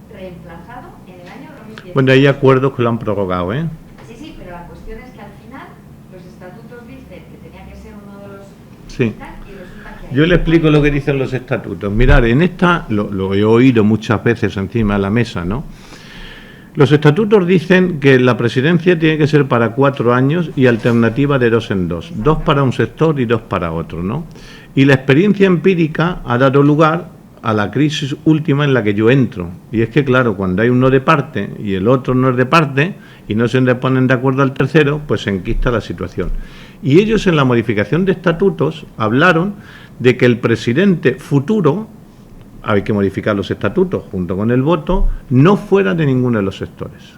reemplazado en el año 2010. Bueno, hay acuerdos que lo han prorrogado, Sí, pero la cuestión es que al final los estatutos dicen que tenía que ser uno de los... Sí. Y resulta que Yo le explico lo que dicen los estatutos. Mirad, en esta, lo he oído muchas veces encima de la mesa, ¿no? Los estatutos dicen que la presidencia tiene que ser para 4 años y alternativa de 2 en 2. 2 para un sector y 2 para otro, ¿no? Y la experiencia empírica ha dado lugar a la crisis última en la que yo entro. Y es que, claro, cuando hay uno de parte y el otro no es de parte y no se ponen de acuerdo al tercero, pues se enquista la situación. Y ellos en la modificación de estatutos hablaron de que el presidente futuro, hay que modificar los estatutos junto con el voto, no fuera de ninguno de los sectores,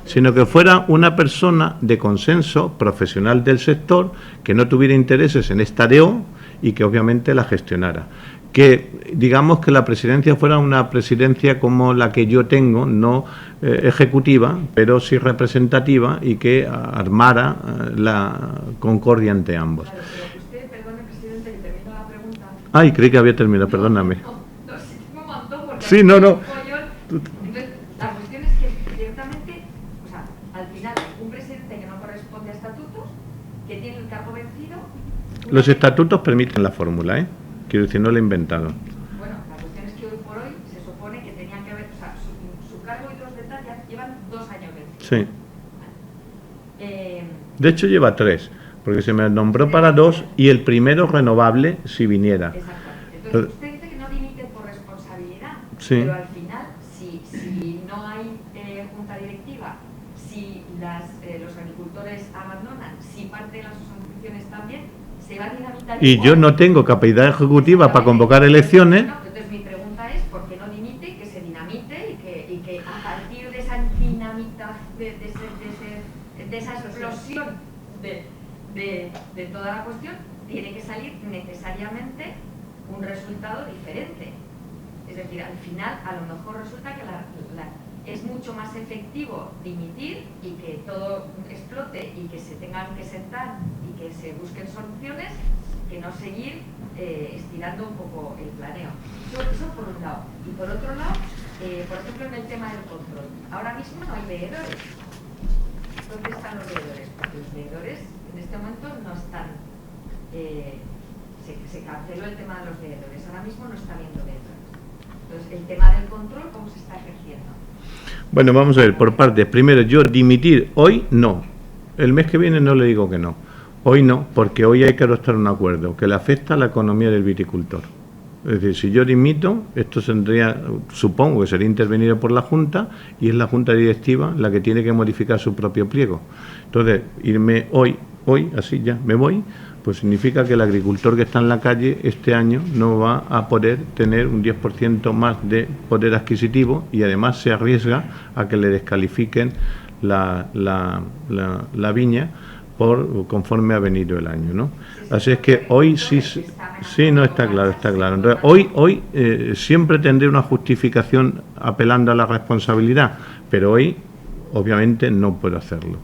sino que fuera una persona de consenso profesional del sector, que no tuviera intereses en esta DO y que obviamente la gestionara. Que digamos que la presidencia fuera una presidencia como la que yo tengo, no ejecutiva, pero sí representativa, y que armara la concordia entre ambos. Claro, pero usted, perdone, presidente, que termino la pregunta. Ay, creí que había terminado, perdóname. No, sí, me montó porque... Sí, no. Entonces, la cuestión es que ciertamente, o sea, al final, un presidente que no corresponde a estatutos, que tiene el cargo vencido... Los estatutos permiten la fórmula, ¿eh? Quiero decir, no la he inventado. Bueno, la cuestión es que hoy por hoy se supone que tenían que haber, o sea, su cargo y los detalles llevan 2 años vencidos. Sí. De hecho lleva 3, porque se me nombró para 2 y el primero renovable si viniera. Exactamente. Entonces usted dice que no dimite por responsabilidad, sí. Pero al final, si no hay junta directiva, si los agricultores abandonan, si parte de las asociaciones también, se va a dinamitar. Y igual. yo no tengo capacidad ejecutiva para convocar elecciones. Entonces mi pregunta es, ¿por qué no dimite, que se dinamite y que a partir de esa dinamita, de esa explosión de toda la cuestión, tiene que salir necesariamente un resultado diferente? Es decir, al final a lo mejor resulta que es mucho más efectivo dimitir y que todo explote y que se tengan que sentar y que se busquen soluciones, que no seguir estirando un poco el planeo. Eso por un lado. Y por otro lado, por ejemplo, en el tema del control. Ahora mismo no hay veedores. ¿Dónde están los veedores? Porque los veedores en este momento no están... se canceló el tema de los veedores. Ahora mismo no está habiendo veedores. Entonces, el tema del control, ¿cómo se está ejerciendo? Bueno, vamos a ver, por partes. Primero, yo dimitir hoy no. El mes que viene no le digo que no. Hoy no, porque hoy hay que adoptar un acuerdo que le afecta a la economía del viticultor. Es decir, si yo dimito, esto supongo que sería intervenido por la Junta, y es la Junta Directiva la que tiene que modificar su propio pliego. Entonces, irme hoy, así ya, me voy, pues significa que el agricultor que está en la calle este año no va a poder tener un 10% más de poder adquisitivo, y además se arriesga a que le descalifiquen la viña conforme ha venido el año, ¿no? Así es que hoy sí, no está claro, está claro. Entonces, hoy siempre tendré una justificación apelando a la responsabilidad, pero hoy obviamente no puedo hacerlo.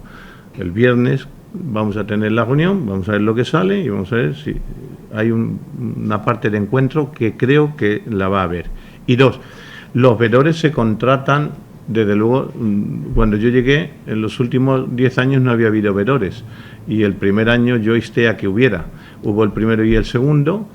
El viernes vamos a tener la reunión, vamos a ver lo que sale y vamos a ver si hay una parte de encuentro que creo que la va a haber. Y 2, los veedores se contratan, desde luego, cuando yo llegué, en los últimos 10 años no había habido veedores, y el primer año yo insté a que hubo el primero y el segundo,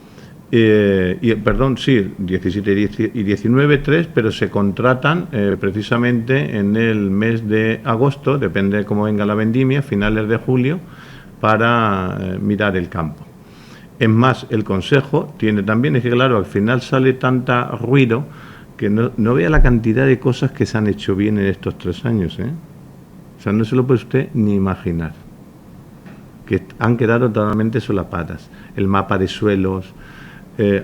17 y 19, 3, pero se contratan precisamente en el mes de agosto, depende de cómo venga la vendimia, finales de julio, para mirar el campo. Es más, el Consejo tiene también, es que claro, al final sale tanta ruido que no vea la cantidad de cosas que se han hecho bien en estos 3 años, ¿eh? O sea, no se lo puede usted ni imaginar, que han quedado totalmente solapadas. El mapa de suelos,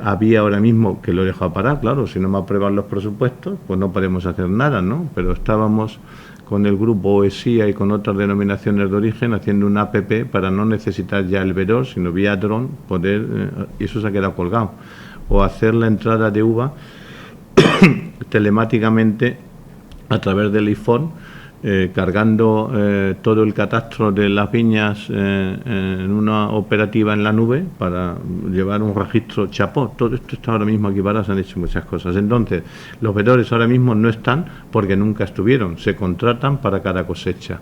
había ahora mismo, que lo he dejado parar, claro, si no me aprueban los presupuestos, pues no podemos hacer nada, ¿no? Pero estábamos con el grupo OESIA y con otras denominaciones de origen haciendo una APP para no necesitar ya el veedor, sino vía dron y eso se ha quedado colgado. O hacer la entrada de uva telemáticamente a través del iPhone, cargando todo el catastro de las viñas en una operativa en la nube para llevar un registro chapó. Todo esto está ahora mismo aquí para, se han hecho muchas cosas. Entonces, los veedores ahora mismo no están porque nunca estuvieron, se contratan para cada cosecha.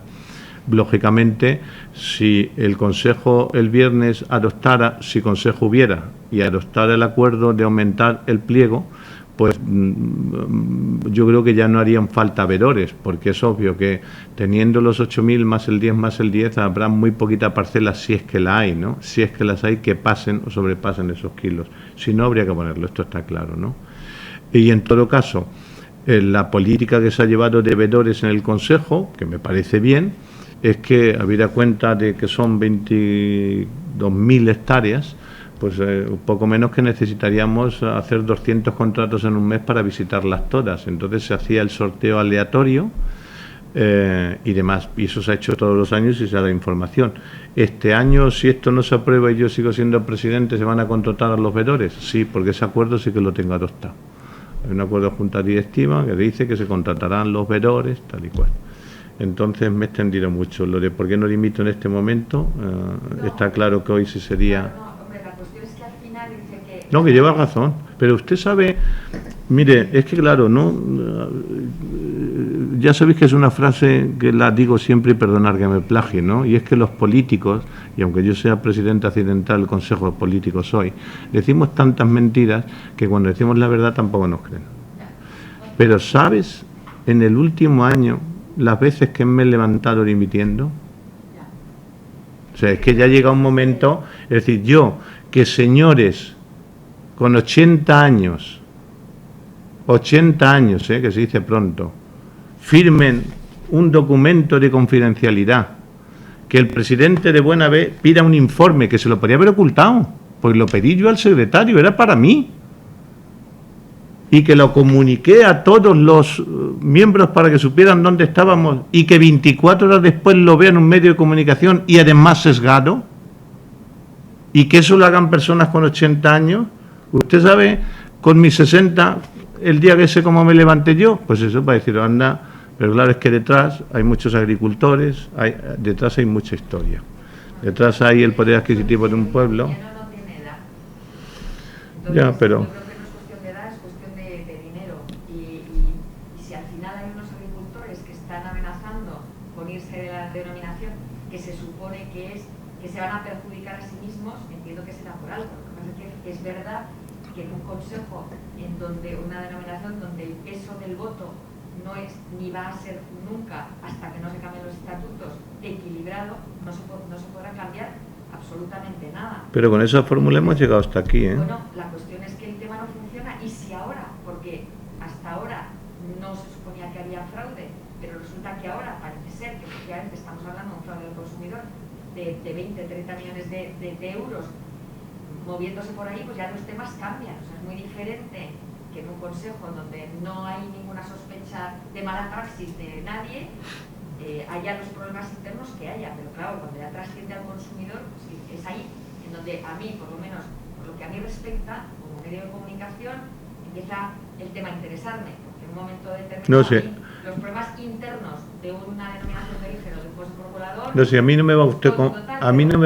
lógicamente, si el Consejo el viernes adoptara, si Consejo hubiera, y adoptara el acuerdo de aumentar el pliego, pues yo creo que ya no harían falta vedores, porque es obvio que teniendo los 8.000 más el 10 habrá muy poquita parcela, si es que la hay, ¿no? Si es que las hay, que pasen o sobrepasen esos kilos. Si no, habría que ponerlo, esto está claro, ¿no? Y en todo caso, la política que se ha llevado de vedores en el Consejo, que me parece bien, es que, habida cuenta de que son 22.000 hectáreas, pues un poco menos que necesitaríamos hacer 200 contratos en un mes para visitarlas todas. Entonces se hacía el sorteo aleatorio y demás, y eso se ha hecho todos los años y se ha dado información. Este año, si esto no se aprueba y yo sigo siendo presidente, ¿se van a contratar a los vedores? Sí, porque ese acuerdo sí que lo tengo adoptado. Hay un acuerdo de junta directiva que dice que se contratarán los vedores, tal y cual. Entonces me he extendido mucho. Lo de por qué no limito en este momento, está claro que hoy sí sería... No, que lleva razón, pero usted sabe, mire, es que claro, no, ya sabéis que es una frase que la digo siempre y perdonar que me plagie, ¿no? Y es que los políticos, y aunque yo sea presidente accidental del Consejo Político soy, decimos tantas mentiras que cuando decimos la verdad tampoco nos creen. Pero ¿sabes en el último año las veces que me he levantado dimitiendo? O sea, es que ya llega un momento, es decir, yo, que señores con 80 años, que se dice pronto, firmen un documento de confidencialidad, que el presidente de buena vez pida un informe, que se lo podría haber ocultado, pues lo pedí yo al secretario, era para mí, y que lo comuniqué a todos los miembros para que supieran dónde estábamos, y que 24 horas después lo vean en un medio de comunicación y además sesgado, y que eso lo hagan personas con 80 años. Usted sabe, con mis 60, el día que sé cómo me levanté yo, pues eso, para decir, anda, pero claro, es que detrás hay muchos agricultores, detrás hay mucha historia. Detrás hay el poder adquisitivo de un pueblo. Ya, pero... se van a perjudicar a sí mismos, entiendo que será por algo. Lo que pasa es que es verdad que en un consejo, en donde una denominación donde el peso del voto no es ni va a ser nunca, hasta que no se cambien los estatutos, equilibrado, no se podrá cambiar absolutamente nada. Pero con esa fórmula hemos llegado hasta aquí, ¿eh? Bueno, la cuestión es que el tema no funciona, y si ahora, porque hasta ahora no se suponía que había fraude, pero resulta que ahora parece ser que efectivamente estamos hablando de un fraude del consumidor de 20, 30 millones de euros moviéndose por ahí, pues ya los temas cambian. O sea, es muy diferente que en un consejo donde no hay ninguna sospecha de mala praxis de nadie, haya los problemas internos que haya, pero claro, cuando ya trasciende al consumidor, pues es ahí en donde a mí, por lo menos, por lo que a mí respecta, como medio de comunicación, empieza el tema a interesarme, porque en un momento determinado no sé. Los problemas internos de una denominación de origen o de un puesto procurador... No sé, a mí no me va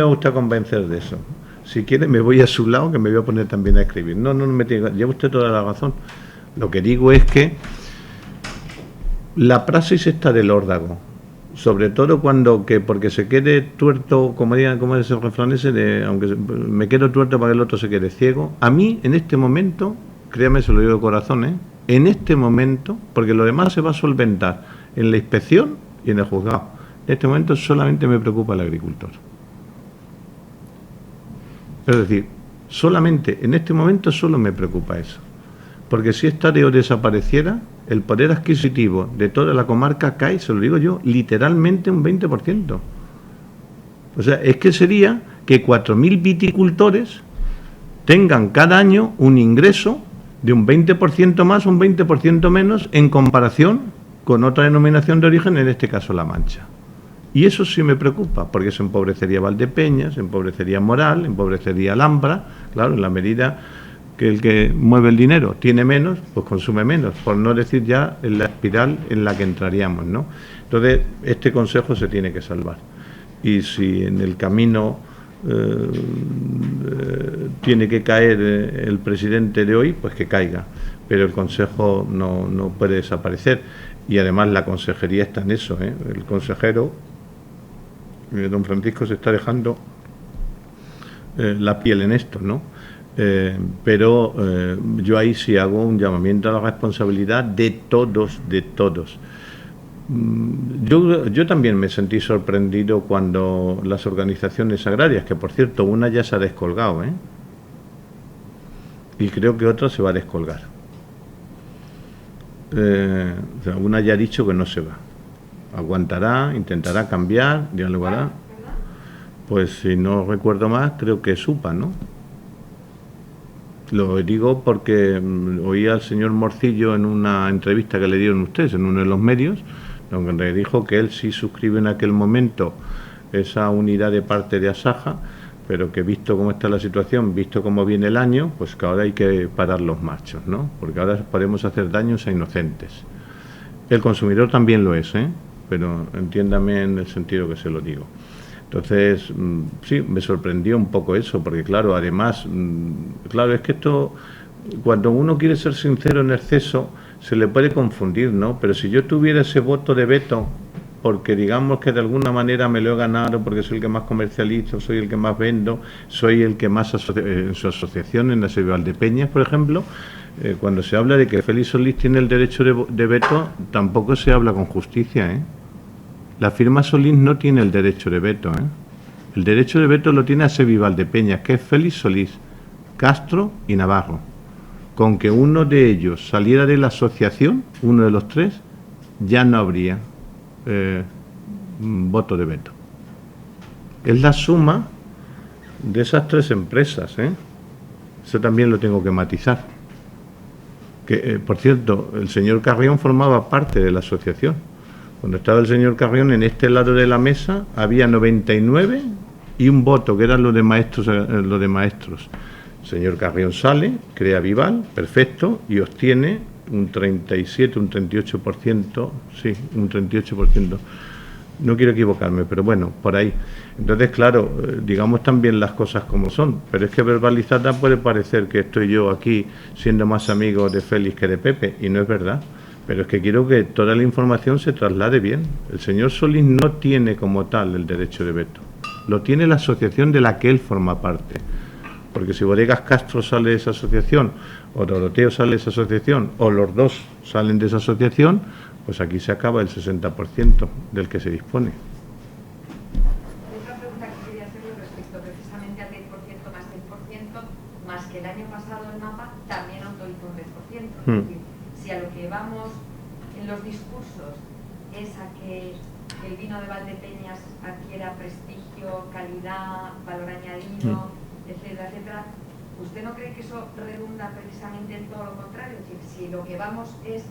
a gustar convencer de eso. Si quiere me voy a su lado, que me voy a poner también a escribir. No me tiene, lleva usted toda la razón. Lo que digo es que la praxis está del órdago, sobre todo cuando, que porque se quede tuerto, como es el refrán ese, aunque me quedo tuerto para que el otro se quede ciego. A mí, en este momento, créame, se lo digo de corazón, en este momento, porque lo demás se va a solventar en la inspección y en el juzgado, en este momento solamente me preocupa el agricultor. Es decir, solamente, en este momento solo me preocupa eso. Porque si esta DEO desapareciera, el poder adquisitivo de toda la comarca cae, se lo digo yo, literalmente un 20%. O sea, es que sería que 4.000 viticultores tengan cada año un ingreso de un 20% más, un 20% menos, en comparación con otra denominación de origen, en este caso La Mancha. Y eso sí me preocupa, porque se empobrecería Valdepeñas, se empobrecería Moral, empobrecería Alhambra, claro, en la medida que el que mueve el dinero tiene menos, pues consume menos, por no decir ya en la espiral en la que entraríamos, ¿no? Entonces, este consejo se tiene que salvar. Y si en el camino tiene que caer el presidente de hoy, pues que caiga, pero el consejo no puede desaparecer. Y además la consejería está en eso, el consejero don Francisco se está dejando la piel en esto, ¿no? Pero yo ahí sí hago un llamamiento a la responsabilidad de todos, de todos. Yo también me sentí sorprendido cuando las organizaciones agrarias, que por cierto una ya se ha descolgado, y creo que otra se va a descolgar. O sea, una ya ha dicho que no se va, aguantará, intentará cambiar, dialogará. Pues si no recuerdo más, creo que es UPA, ¿no? Lo digo porque oí al señor Morcillo en una entrevista que le dieron ustedes en uno de los medios, donde dijo que él sí suscribe en aquel momento esa unidad de parte de Asaja, pero que visto cómo está la situación, visto cómo viene el año, pues que ahora hay que parar los machos, ¿no? Porque ahora podemos hacer daños a inocentes. El consumidor también lo es, pero entiéndame en el sentido que se lo digo. Entonces, sí, me sorprendió un poco eso, porque claro, además, claro, es que esto, cuando uno quiere ser sincero en exceso, se le puede confundir, ¿no? Pero si yo tuviera ese voto de veto, porque digamos que de alguna manera me lo he ganado, porque soy el que más comercializo, soy el que más vendo, soy el que más en su asociación, en la de Valdepeñas, por ejemplo, cuando se habla de que Félix Solís tiene el derecho de veto, tampoco se habla con justicia, La firma Solís no tiene el derecho de veto, El derecho de veto lo tiene Asevi Valdepeñas, que es Félix Solís, Castro y Navarro. Con que uno de ellos saliera de la asociación, uno de los tres, ya no habría voto de veto. Es la suma de esas tres empresas, Eso también lo tengo que matizar. Que, por cierto, el señor Carrión formaba parte de la asociación. Cuando estaba el señor Carrión en este lado de la mesa, había 99 y un voto, que eran los de maestros. El señor Carrión sale, crea Vival, perfecto, y obtiene un 37, un 38%, sí, un 38%. No quiero equivocarme, pero bueno, por ahí. Entonces, claro, digamos también las cosas como son, pero es que verbalizada puede parecer que estoy yo aquí siendo más amigo de Félix que de Pepe, y no es verdad. Pero es que quiero que toda la información se traslade bien. El señor Solís no tiene como tal el derecho de veto. Lo tiene la asociación de la que él forma parte. Porque si Bodegas Castro sale de esa asociación, o Doroteo sale de esa asociación, o los dos salen de esa asociación, pues aquí se acaba el 60% del que se dispone. Otra pregunta que quería hacerle respecto precisamente al 10% más 10%, más que el año pasado el mapa también autorizó un 10%. Es decir, si a lo que vamos en los discursos es a que el vino de Valdepeñas adquiera prestigio, calidad, valor añadido, etcétera, etcétera, ¿usted no cree que eso redunda precisamente en todo lo contrario? Es decir, si lo que vamos es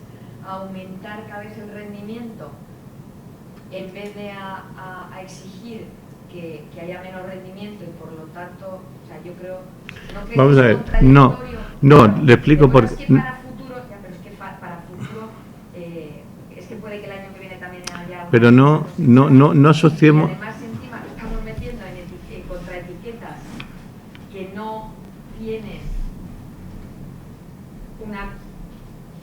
a aumentar cada vez el rendimiento en vez de a exigir que haya menos rendimiento y por lo tanto, o sea, yo creo... ¿no vamos a ver, no, le explico por qué... Es que puede que el año que viene también haya... Pero no asociemos... Y además encima estamos metiendo en contraetiquetas que no tienen una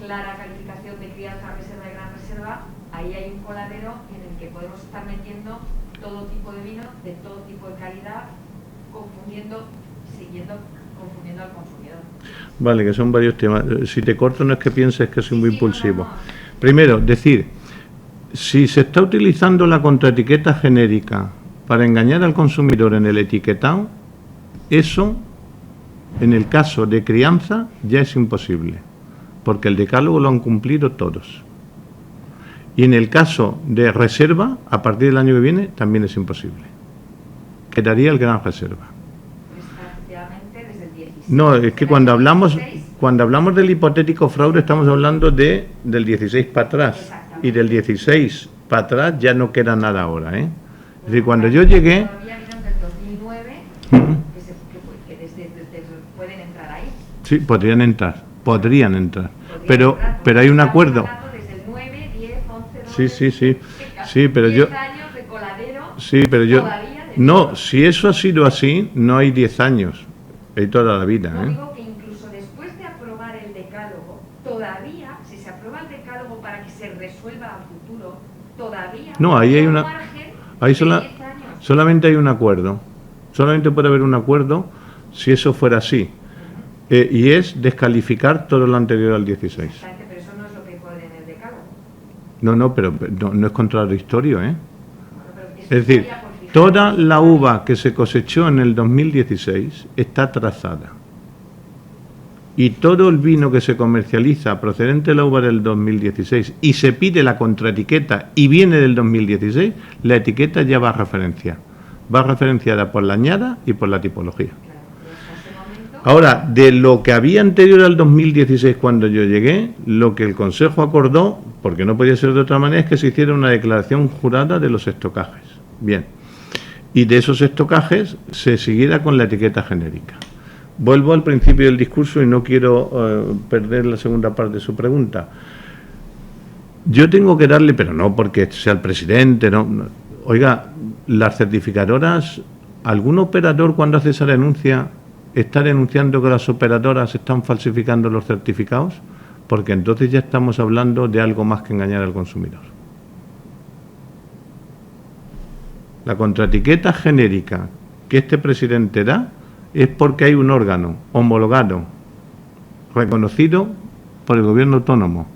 clara calificación de crianza, reserva y gran reserva. Ahí hay un coladero en el que podemos estar metiendo todo tipo de vino, de todo tipo de calidad, confundiendo al consumidor. Vale, que son varios temas. Si te corto no es que pienses que soy muy impulsivo. No. Primero, decir, si se está utilizando la contraetiqueta genérica para engañar al consumidor en el etiquetado, eso, en el caso de crianza, ya es imposible, porque el decálogo lo han cumplido todos. Y en el caso de reserva, a partir del año que viene, también es imposible. Quedaría el gran reserva. Desde el 16. No, es que cuando hablamos del hipotético fraude, estamos hablando del 16 para atrás. Y del 16 para atrás ya no queda nada ahora, Es decir, cuando yo llegué... Todavía vieron del 2009, que desde pueden entrar ahí. Sí, podrían entrar. Pero hay un acuerdo. Desde el 9, 10, 11, 12, Sí, pero 10 años de coladero. Sí, pero yo... No, si eso ha sido así, no hay 10 años. Hay toda la vida, No digo que incluso después de aprobar el decálogo, todavía, si se aprueba el decálogo para que se resuelva a futuro, todavía no, ahí hay una... margen Ahí de 10 años. Solamente hay un acuerdo. Solamente puede haber un acuerdo si eso fuera así. Y es descalificar todo lo anterior al 16. Pero eso no es lo que pone en el decálogo. No, pero no es contradictorio, ¿eh? Bueno, pero Es decir, toda la uva que se cosechó en el 2016 está trazada. Y todo el vino que se comercializa procedente de la uva del 2016 y se pide la contraetiqueta y viene del 2016, la etiqueta ya va referenciada. Va referenciada por la añada y por la tipología. Ahora, de lo que había anterior al 2016 cuando yo llegué, lo que el Consejo acordó, porque no podía ser de otra manera, es que se hiciera una declaración jurada de los estocajes. Bien. Y de esos estocajes se siguiera con la etiqueta genérica. Vuelvo al principio del discurso y no quiero perder la segunda parte de su pregunta. Yo tengo que darle, pero no porque sea el presidente, no. Oiga, las certificadoras, ¿algún operador cuando hace esa denuncia está denunciando que las operadoras están falsificando los certificados? Porque entonces ya estamos hablando de algo más que engañar al consumidor. La contraetiqueta genérica que este presidente da es porque hay un órgano homologado, reconocido por el gobierno autónomo,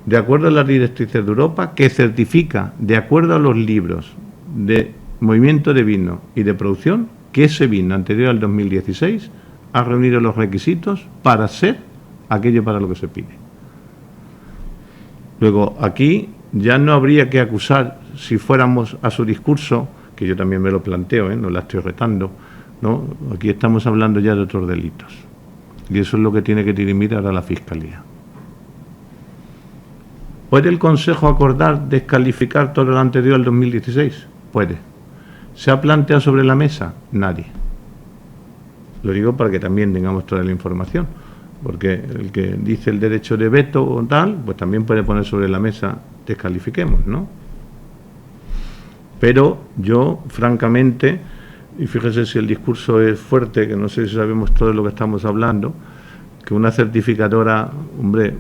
de acuerdo a las directrices de Europa, que certifica, de acuerdo a los libros de movimiento de vino y de producción, que ese vino anterior al 2016 ha reunido los requisitos para ser aquello para lo que se pide. Luego, aquí ya no habría que acusar, si fuéramos a su discurso, que yo también me lo planteo, no la estoy retando, ¿no? Aquí estamos hablando ya de otros delitos. Y eso es lo que tiene que dirimir ahora la Fiscalía. ¿Puede el Consejo acordar descalificar todo lo anterior al 2016? Puede. ¿Se ha planteado sobre la mesa? Nadie. Lo digo para que también tengamos toda la información, porque el que dice el derecho de veto o tal, pues también puede poner sobre la mesa descalifiquemos, ¿no? Pero yo, francamente, y fíjese si el discurso es fuerte, que no sé si sabemos todo lo que estamos hablando, que una certificadora, hombre,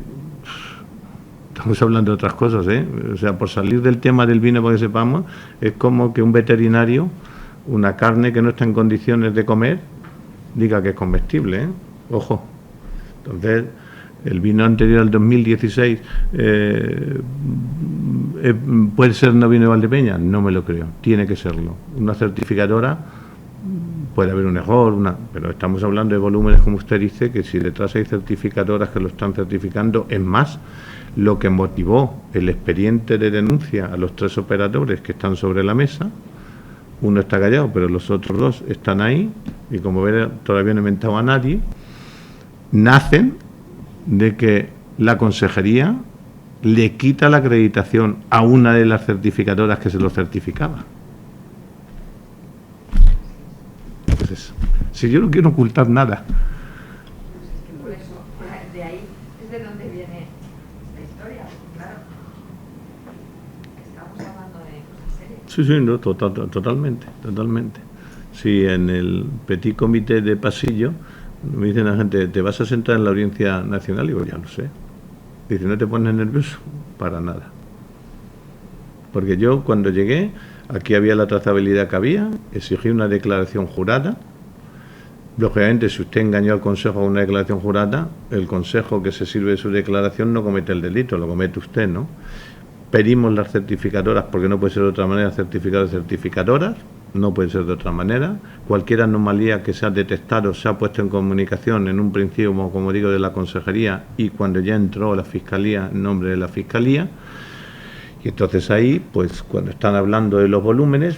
estamos hablando de otras cosas, ¿eh? O sea, por salir del tema del vino para que sepamos, es como que un veterinario, una carne que no está en condiciones de comer, diga que es comestible, ¿eh? Ojo. Entonces, el vino anterior al 2016 ¿puede ser no vino de Valdepeñas? No me lo creo, tiene que serlo. Una certificadora, puede haber un error, pero estamos hablando de volúmenes, como usted dice, que si detrás hay certificadoras que lo están certificando, es más, lo que motivó el expediente de denuncia a los 3 operadores que están sobre la mesa, uno está callado, pero los otros 2 están ahí, y como ven, todavía no he inventado a nadie, nacen de que la consejería le quita la acreditación a una de las certificadoras que se lo certificaba. Entonces, si yo no quiero ocultar nada. Por eso, de ahí es de donde viene la historia, claro. Estamos hablando de cosas serias. Sí, no, totalmente. Si en el petit comité de pasillo me dicen la gente, ¿te vas a sentar en la Audiencia Nacional? Y digo, ya lo sé. Dice, ¿no te pones nervioso? Para nada. Porque yo, cuando llegué, aquí había la trazabilidad que había, exigí una declaración jurada. Lógicamente, si usted engañó al Consejo con una declaración jurada, el Consejo que se sirve de su declaración no comete el delito, lo comete usted, ¿no? Pedimos las certificadoras, porque no puede ser de otra manera, certificadoras, no puede ser de otra manera. Cualquier anomalía que se ha detectado se ha puesto en comunicación en un principio, como digo, de la Consejería, y cuando ya entró la Fiscalía, en nombre de la Fiscalía. Y entonces ahí, pues cuando están hablando de los volúmenes,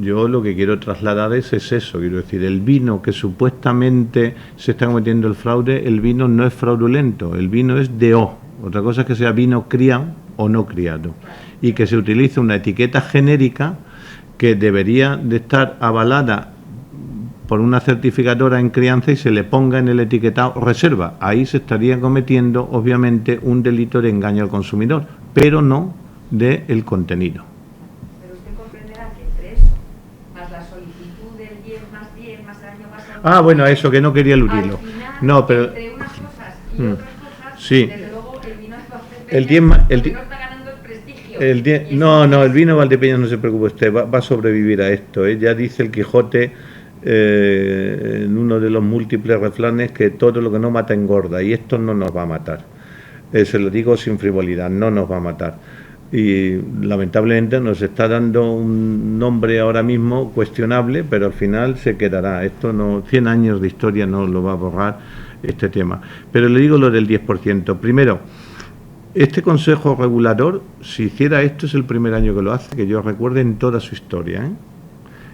yo lo que quiero trasladar es eso, quiero decir, el vino que supuestamente se está cometiendo el fraude, el vino no es fraudulento, el vino es DO. Otra cosa es que sea vino criado o no criado, y que se utilice una etiqueta genérica que debería de estar avalada por una certificadora en crianza y se le ponga en el etiquetado reserva. Ahí se estaría cometiendo, obviamente, un delito de engaño al consumidor, pero no del contenido. Pero usted comprenderá que entre eso, más la solicitud del 10 más el año pasado... Ah, bueno, a eso que no quería eludirlo. Al final, no, pero entre unas cosas y otras cosas, sí. desde luego el vino es bastante... El 10 más... no está ganando el prestigio. el vino Valdepeñas, no se preocupe usted, va a sobrevivir a esto. Ya dice el Quijote en uno de los múltiples refranes que todo lo que no mata engorda, y esto no nos va a matar. Se lo digo sin frivolidad, no nos va a matar. Y lamentablemente nos está dando un nombre ahora mismo cuestionable, pero al final se quedará. Esto no, 100 años de historia no lo va a borrar este tema. Pero le digo lo del 10%. Primero, este Consejo Regulador, si hiciera esto, es el primer año que lo hace, que yo recuerde en toda su historia, ¿eh?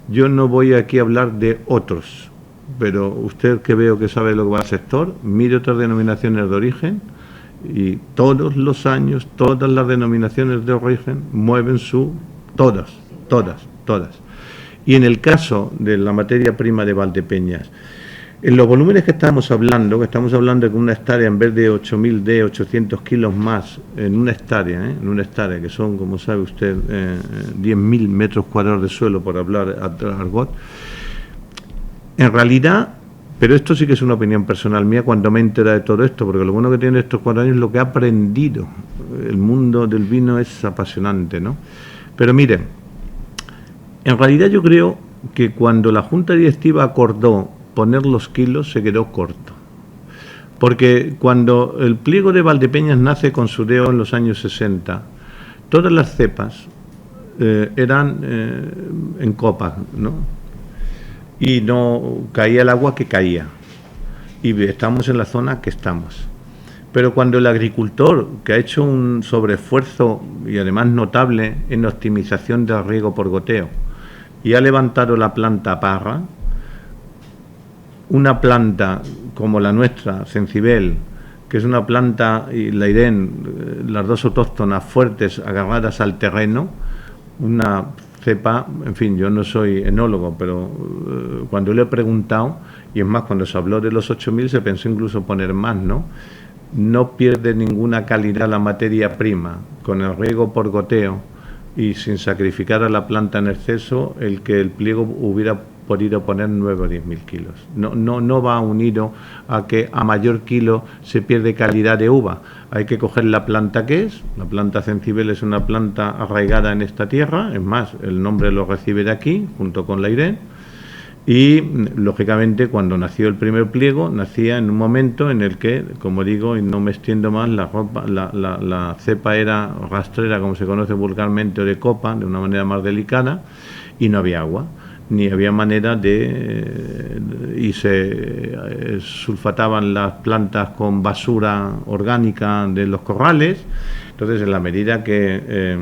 Yo no voy aquí a hablar de otros, pero usted, que veo que sabe lo que va al sector, mire otras denominaciones de origen, y todos los años, todas las denominaciones de origen mueven todas. Y en el caso de la materia prima de Valdepeñas, en los volúmenes que estamos hablando de que una hectárea, en vez de 8.000 de 800 kilos más en una hectárea, que son, como sabe usted, 10.000 metros cuadrados de suelo, por hablar argot, en realidad, pero esto sí que es una opinión personal mía cuando me entera de todo esto, porque lo bueno que tiene estos 4 años es lo que he aprendido. El mundo del vino es apasionante, ¿no? Pero miren, en realidad yo creo que cuando la Junta Directiva acordó poner los kilos, se quedó corto. Porque cuando el pliego de Valdepeñas nace con su DEO en los años 60, todas las cepas eran en copas, ¿no? Y no caía el agua que caía. Y estamos en la zona que estamos. Pero cuando el agricultor, que ha hecho un sobreesfuerzo y además notable en optimización del riego por goteo, y ha levantado la planta parra, una planta como la nuestra, Cencibel, que es una planta, y la Irén, las dos autóctonas fuertes, agarradas al terreno, una cepa, en fin, yo no soy enólogo, pero cuando le he preguntado, y es más, cuando se habló de los 8.000 se pensó incluso poner más, ¿no? No pierde ninguna calidad la materia prima, con el riego por goteo y sin sacrificar a la planta en exceso, el que el pliego hubiera podido poner 9 o 10.000 kilos. No va unido a que a mayor kilo se pierde calidad de uva. Hay que coger la planta que es. La planta Cencibel es una planta arraigada en esta tierra, es más, el nombre lo recibe de aquí, junto con la Irén. Y, lógicamente, cuando nació el primer pliego, nacía en un momento en el que, como digo, y no me extiendo más, la cepa era rastrera, como se conoce vulgarmente, o de copa, de una manera más delicada, y no había agua, ni había manera y se sulfataban las plantas con basura orgánica de los corrales. Entonces, en la medida que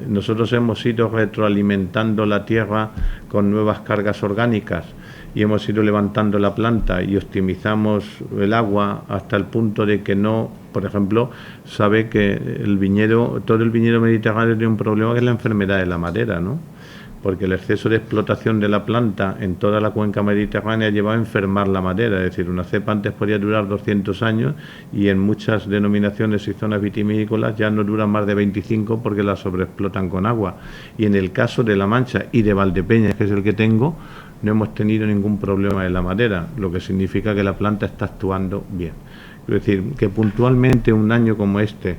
nosotros hemos ido retroalimentando la tierra con nuevas cargas orgánicas y hemos ido levantando la planta y optimizamos el agua hasta el punto de que no, por ejemplo, sabe que todo el viñedo mediterráneo tiene un problema, que es la enfermedad de la madera, ¿no? Porque el exceso de explotación de la planta en toda la cuenca mediterránea lleva a enfermar la madera. Es decir, una cepa antes podía durar 200 años y en muchas denominaciones y zonas vitivinícolas ya no duran más de 25 porque la sobreexplotan con agua. Y en el caso de La Mancha y de Valdepeñas, que es el que tengo, no hemos tenido ningún problema de la madera, lo que significa que la planta está actuando bien. Es decir, que puntualmente un año como este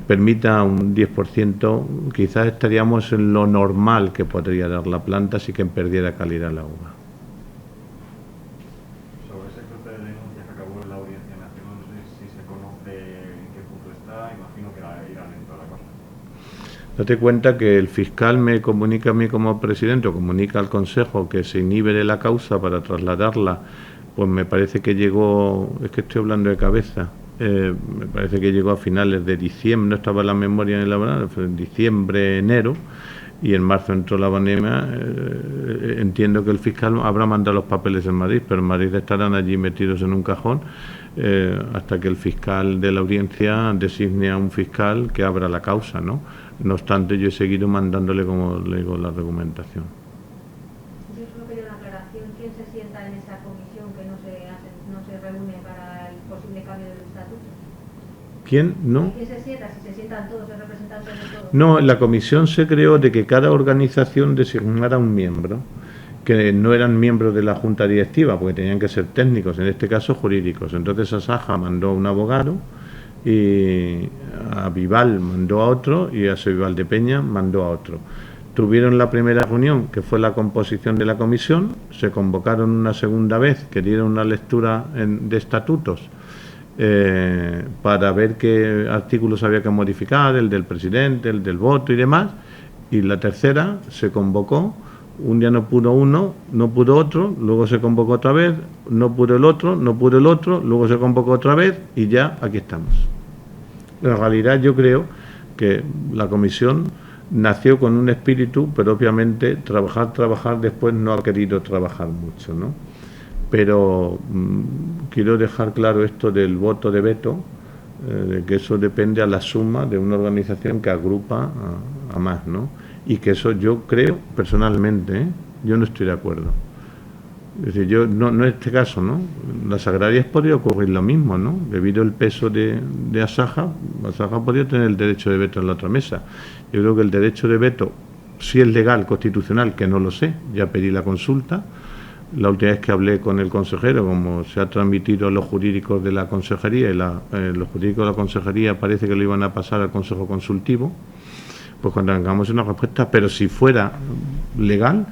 permita un 10%, quizás estaríamos en lo normal que podría dar la planta si que perdiera calidad la uva. Sobre ese cruce de denuncias que acabó en la Audiencia Nacional, no sé si se conoce en qué punto está, imagino que irá lento la cosa. Date cuenta que el fiscal me comunica a mí como presidente, o comunica al Consejo que se inhibe de la causa para trasladarla, pues me parece que llegó, es que estoy hablando de cabeza, me parece que llegó a finales de diciembre, no estaba la memoria en el laboral, fue en diciembre, enero, y en marzo entró la pandemia. Entiendo que el fiscal habrá mandado los papeles en Madrid, pero en Madrid estarán allí metidos en un cajón hasta que el fiscal de la audiencia designe a un fiscal que abra la causa, ¿no? No obstante, yo he seguido mandándole, como le digo, la documentación. Yo solo quería una aclaración. ¿Quién se sienta en esa comisión que no se reúne para el posible cambio del estatuto? ¿Quién? ¿No? ¿Quién se sienta? Si se sientan todos, los representantes de todos. No, la comisión se creó de que cada organización designara un miembro, que no eran miembros de la junta directiva, porque tenían que ser técnicos, en este caso jurídicos. Entonces Asaja mandó un abogado y a Vival mandó a otro y a José Valdepeñas mandó a otro. Tuvieron la primera reunión, que fue la composición de la comisión, se convocaron una segunda vez, que dieron una lectura de estatutos para ver qué artículos había que modificar, el del presidente, el del voto y demás, y la tercera se convocó, un día no pudo uno, no pudo otro, luego se convocó otra vez, no pudo el otro, no pudo el otro, luego se convocó otra vez y ya aquí estamos. En realidad yo creo que la comisión nació con un espíritu, pero obviamente trabajar después no ha querido trabajar mucho, ¿no? Pero quiero dejar claro esto del voto de veto, de que eso depende a la suma de una organización que agrupa a más, ¿no? Y que eso yo creo, personalmente, yo no estoy de acuerdo. Es decir, yo no en este caso, ¿no? Las agrarias podría ocurrir lo mismo, ¿no? Debido al peso de Asaja podría tener el derecho de veto en la otra mesa. Yo creo que el derecho de veto, si es legal, constitucional, que no lo sé, ya pedí la consulta. La última vez que hablé con el consejero, como se ha transmitido a los jurídicos de la consejería, y los jurídicos de la consejería parece que lo iban a pasar al consejo consultivo, pues cuando tengamos una respuesta, pero si fuera legal,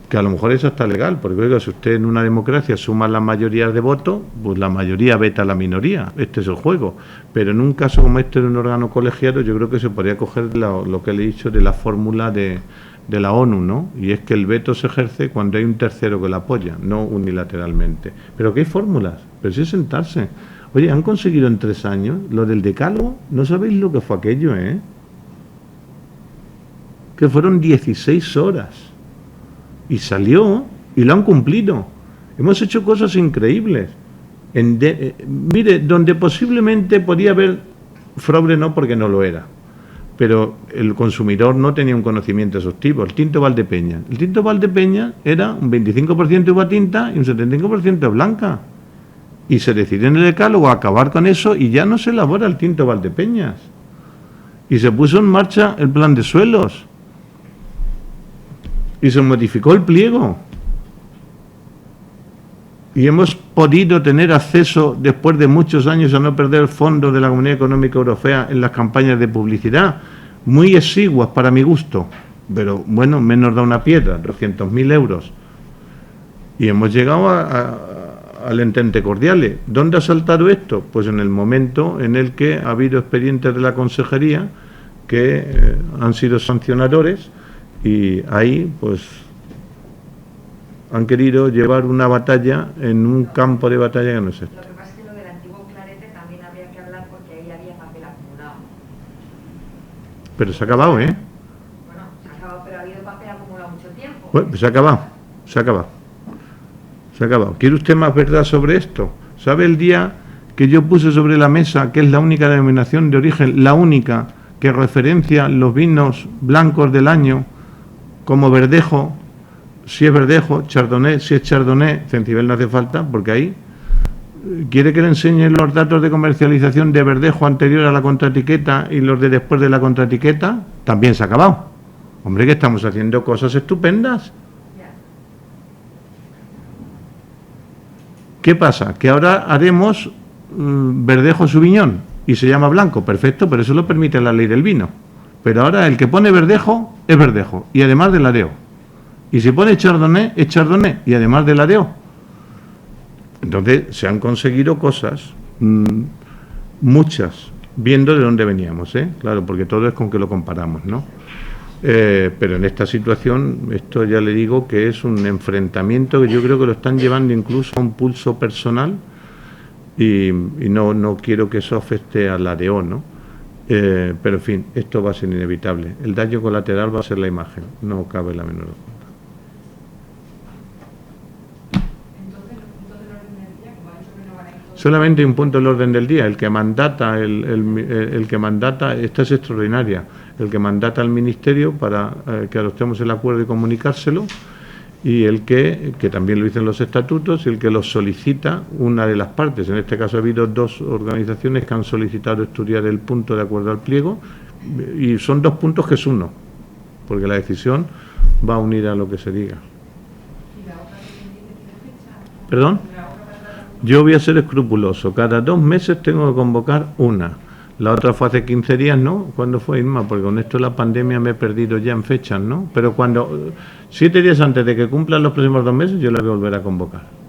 que a lo mejor eso está legal, porque oiga, si usted en una democracia suma las mayorías de votos, pues la mayoría veta a la minoría, este es el juego, pero en un caso como este de un órgano colegiado, yo creo que se podría coger lo que le he dicho de la fórmula de la ONU, ¿no? Y es que el veto se ejerce cuando hay un tercero que lo apoya, no unilateralmente. ¿Pero qué hay fórmulas? Pero si es sentarse. Oye, han conseguido en 3 años lo del decálogo, no sabéis lo que fue aquello, ¿eh? Que fueron 16 horas. Y salió, y lo han cumplido. Hemos hecho cosas increíbles. Mire, donde posiblemente podía haber fraude, no, porque no lo era, pero el consumidor no tenía un conocimiento exhaustivo. El tinto Valdepeñas. El tinto Valdepeñas era un 25% uva tinta y un 75% blanca. Y se decidió en el decálogo acabar con eso y ya no se elabora el tinto Valdepeñas. Y se puso en marcha el plan de suelos. Y se modificó el pliego. Y hemos podido tener acceso, después de muchos años, a no perder fondos de la Comunidad Económica Europea en las campañas de publicidad, muy exiguas para mi gusto, pero bueno, menos da una piedra, 200.000 euros. Y hemos llegado al entente cordiale. ¿Dónde ha saltado esto? Pues en el momento en el que ha habido expedientes de la consejería que han sido sancionadores. Y ahí, pues, han querido llevar una batalla en un campo de batalla que no es este. Lo que pasa es que lo del antiguo clarete también habría que hablar porque ahí había papel acumulado. Pero se ha acabado, ¿eh? Bueno, se ha acabado, pero ha habido papel acumulado mucho tiempo. Bueno, pues se ha acabado. ¿Quiere usted más verdad sobre esto? ¿Sabe el día que yo puse sobre la mesa, que es la única denominación de origen, la única que referencia los vinos blancos del año, como verdejo, si es verdejo, chardonnay, si es chardonnay, Cencibel no hace falta, porque ahí quiere que le enseñe los datos de comercialización de verdejo anterior a la contraetiqueta y los de después de la contraetiqueta, también se ha acabado. Hombre, que estamos haciendo cosas estupendas. ¿Qué pasa? Que ahora haremos verdejo Sauvignon y se llama blanco, perfecto, pero eso lo permite la ley del vino. Pero ahora el que pone verdejo es verdejo, y además del areo. Y si pone chardonnay, es chardonnay, y además del areo. Entonces se han conseguido cosas, muchas, viendo de dónde veníamos, ¿eh? Claro, porque todo es con que lo comparamos, ¿no? Pero en esta situación, esto ya le digo que es un enfrentamiento que yo creo que lo están llevando incluso a un pulso personal, y no quiero que eso afecte al areo, ¿no? Pero en fin, esto va a ser inevitable. El daño colateral va a ser la imagen, no cabe la menor duda. Entonces, los puntos del orden del día, como ha dicho que no van a ir todos. Solamente hay un punto del orden del día, el que mandata, el que mandata, esta es extraordinaria, el que mandata al Ministerio para que adoptemos el acuerdo y comunicárselo, y el que también lo dicen los estatutos, y el que lo solicita una de las partes. En este caso ha habido 2 organizaciones que han solicitado estudiar el punto de acuerdo al pliego, y son 2 puntos que es uno, porque la decisión va unida a lo que se diga. ¿Y la otra que tiene fecha? ¿Perdón? ¿La otra para tratar? Yo voy a ser escrupuloso, cada 2 meses tengo que convocar una. La otra fue hace 15 días, ¿no? ¿Cuándo fue, Irma? Porque con esto de la pandemia me he perdido ya en fechas, ¿no? Pero 7 días antes de que cumplan los próximos 2 meses, yo la voy a volver a convocar.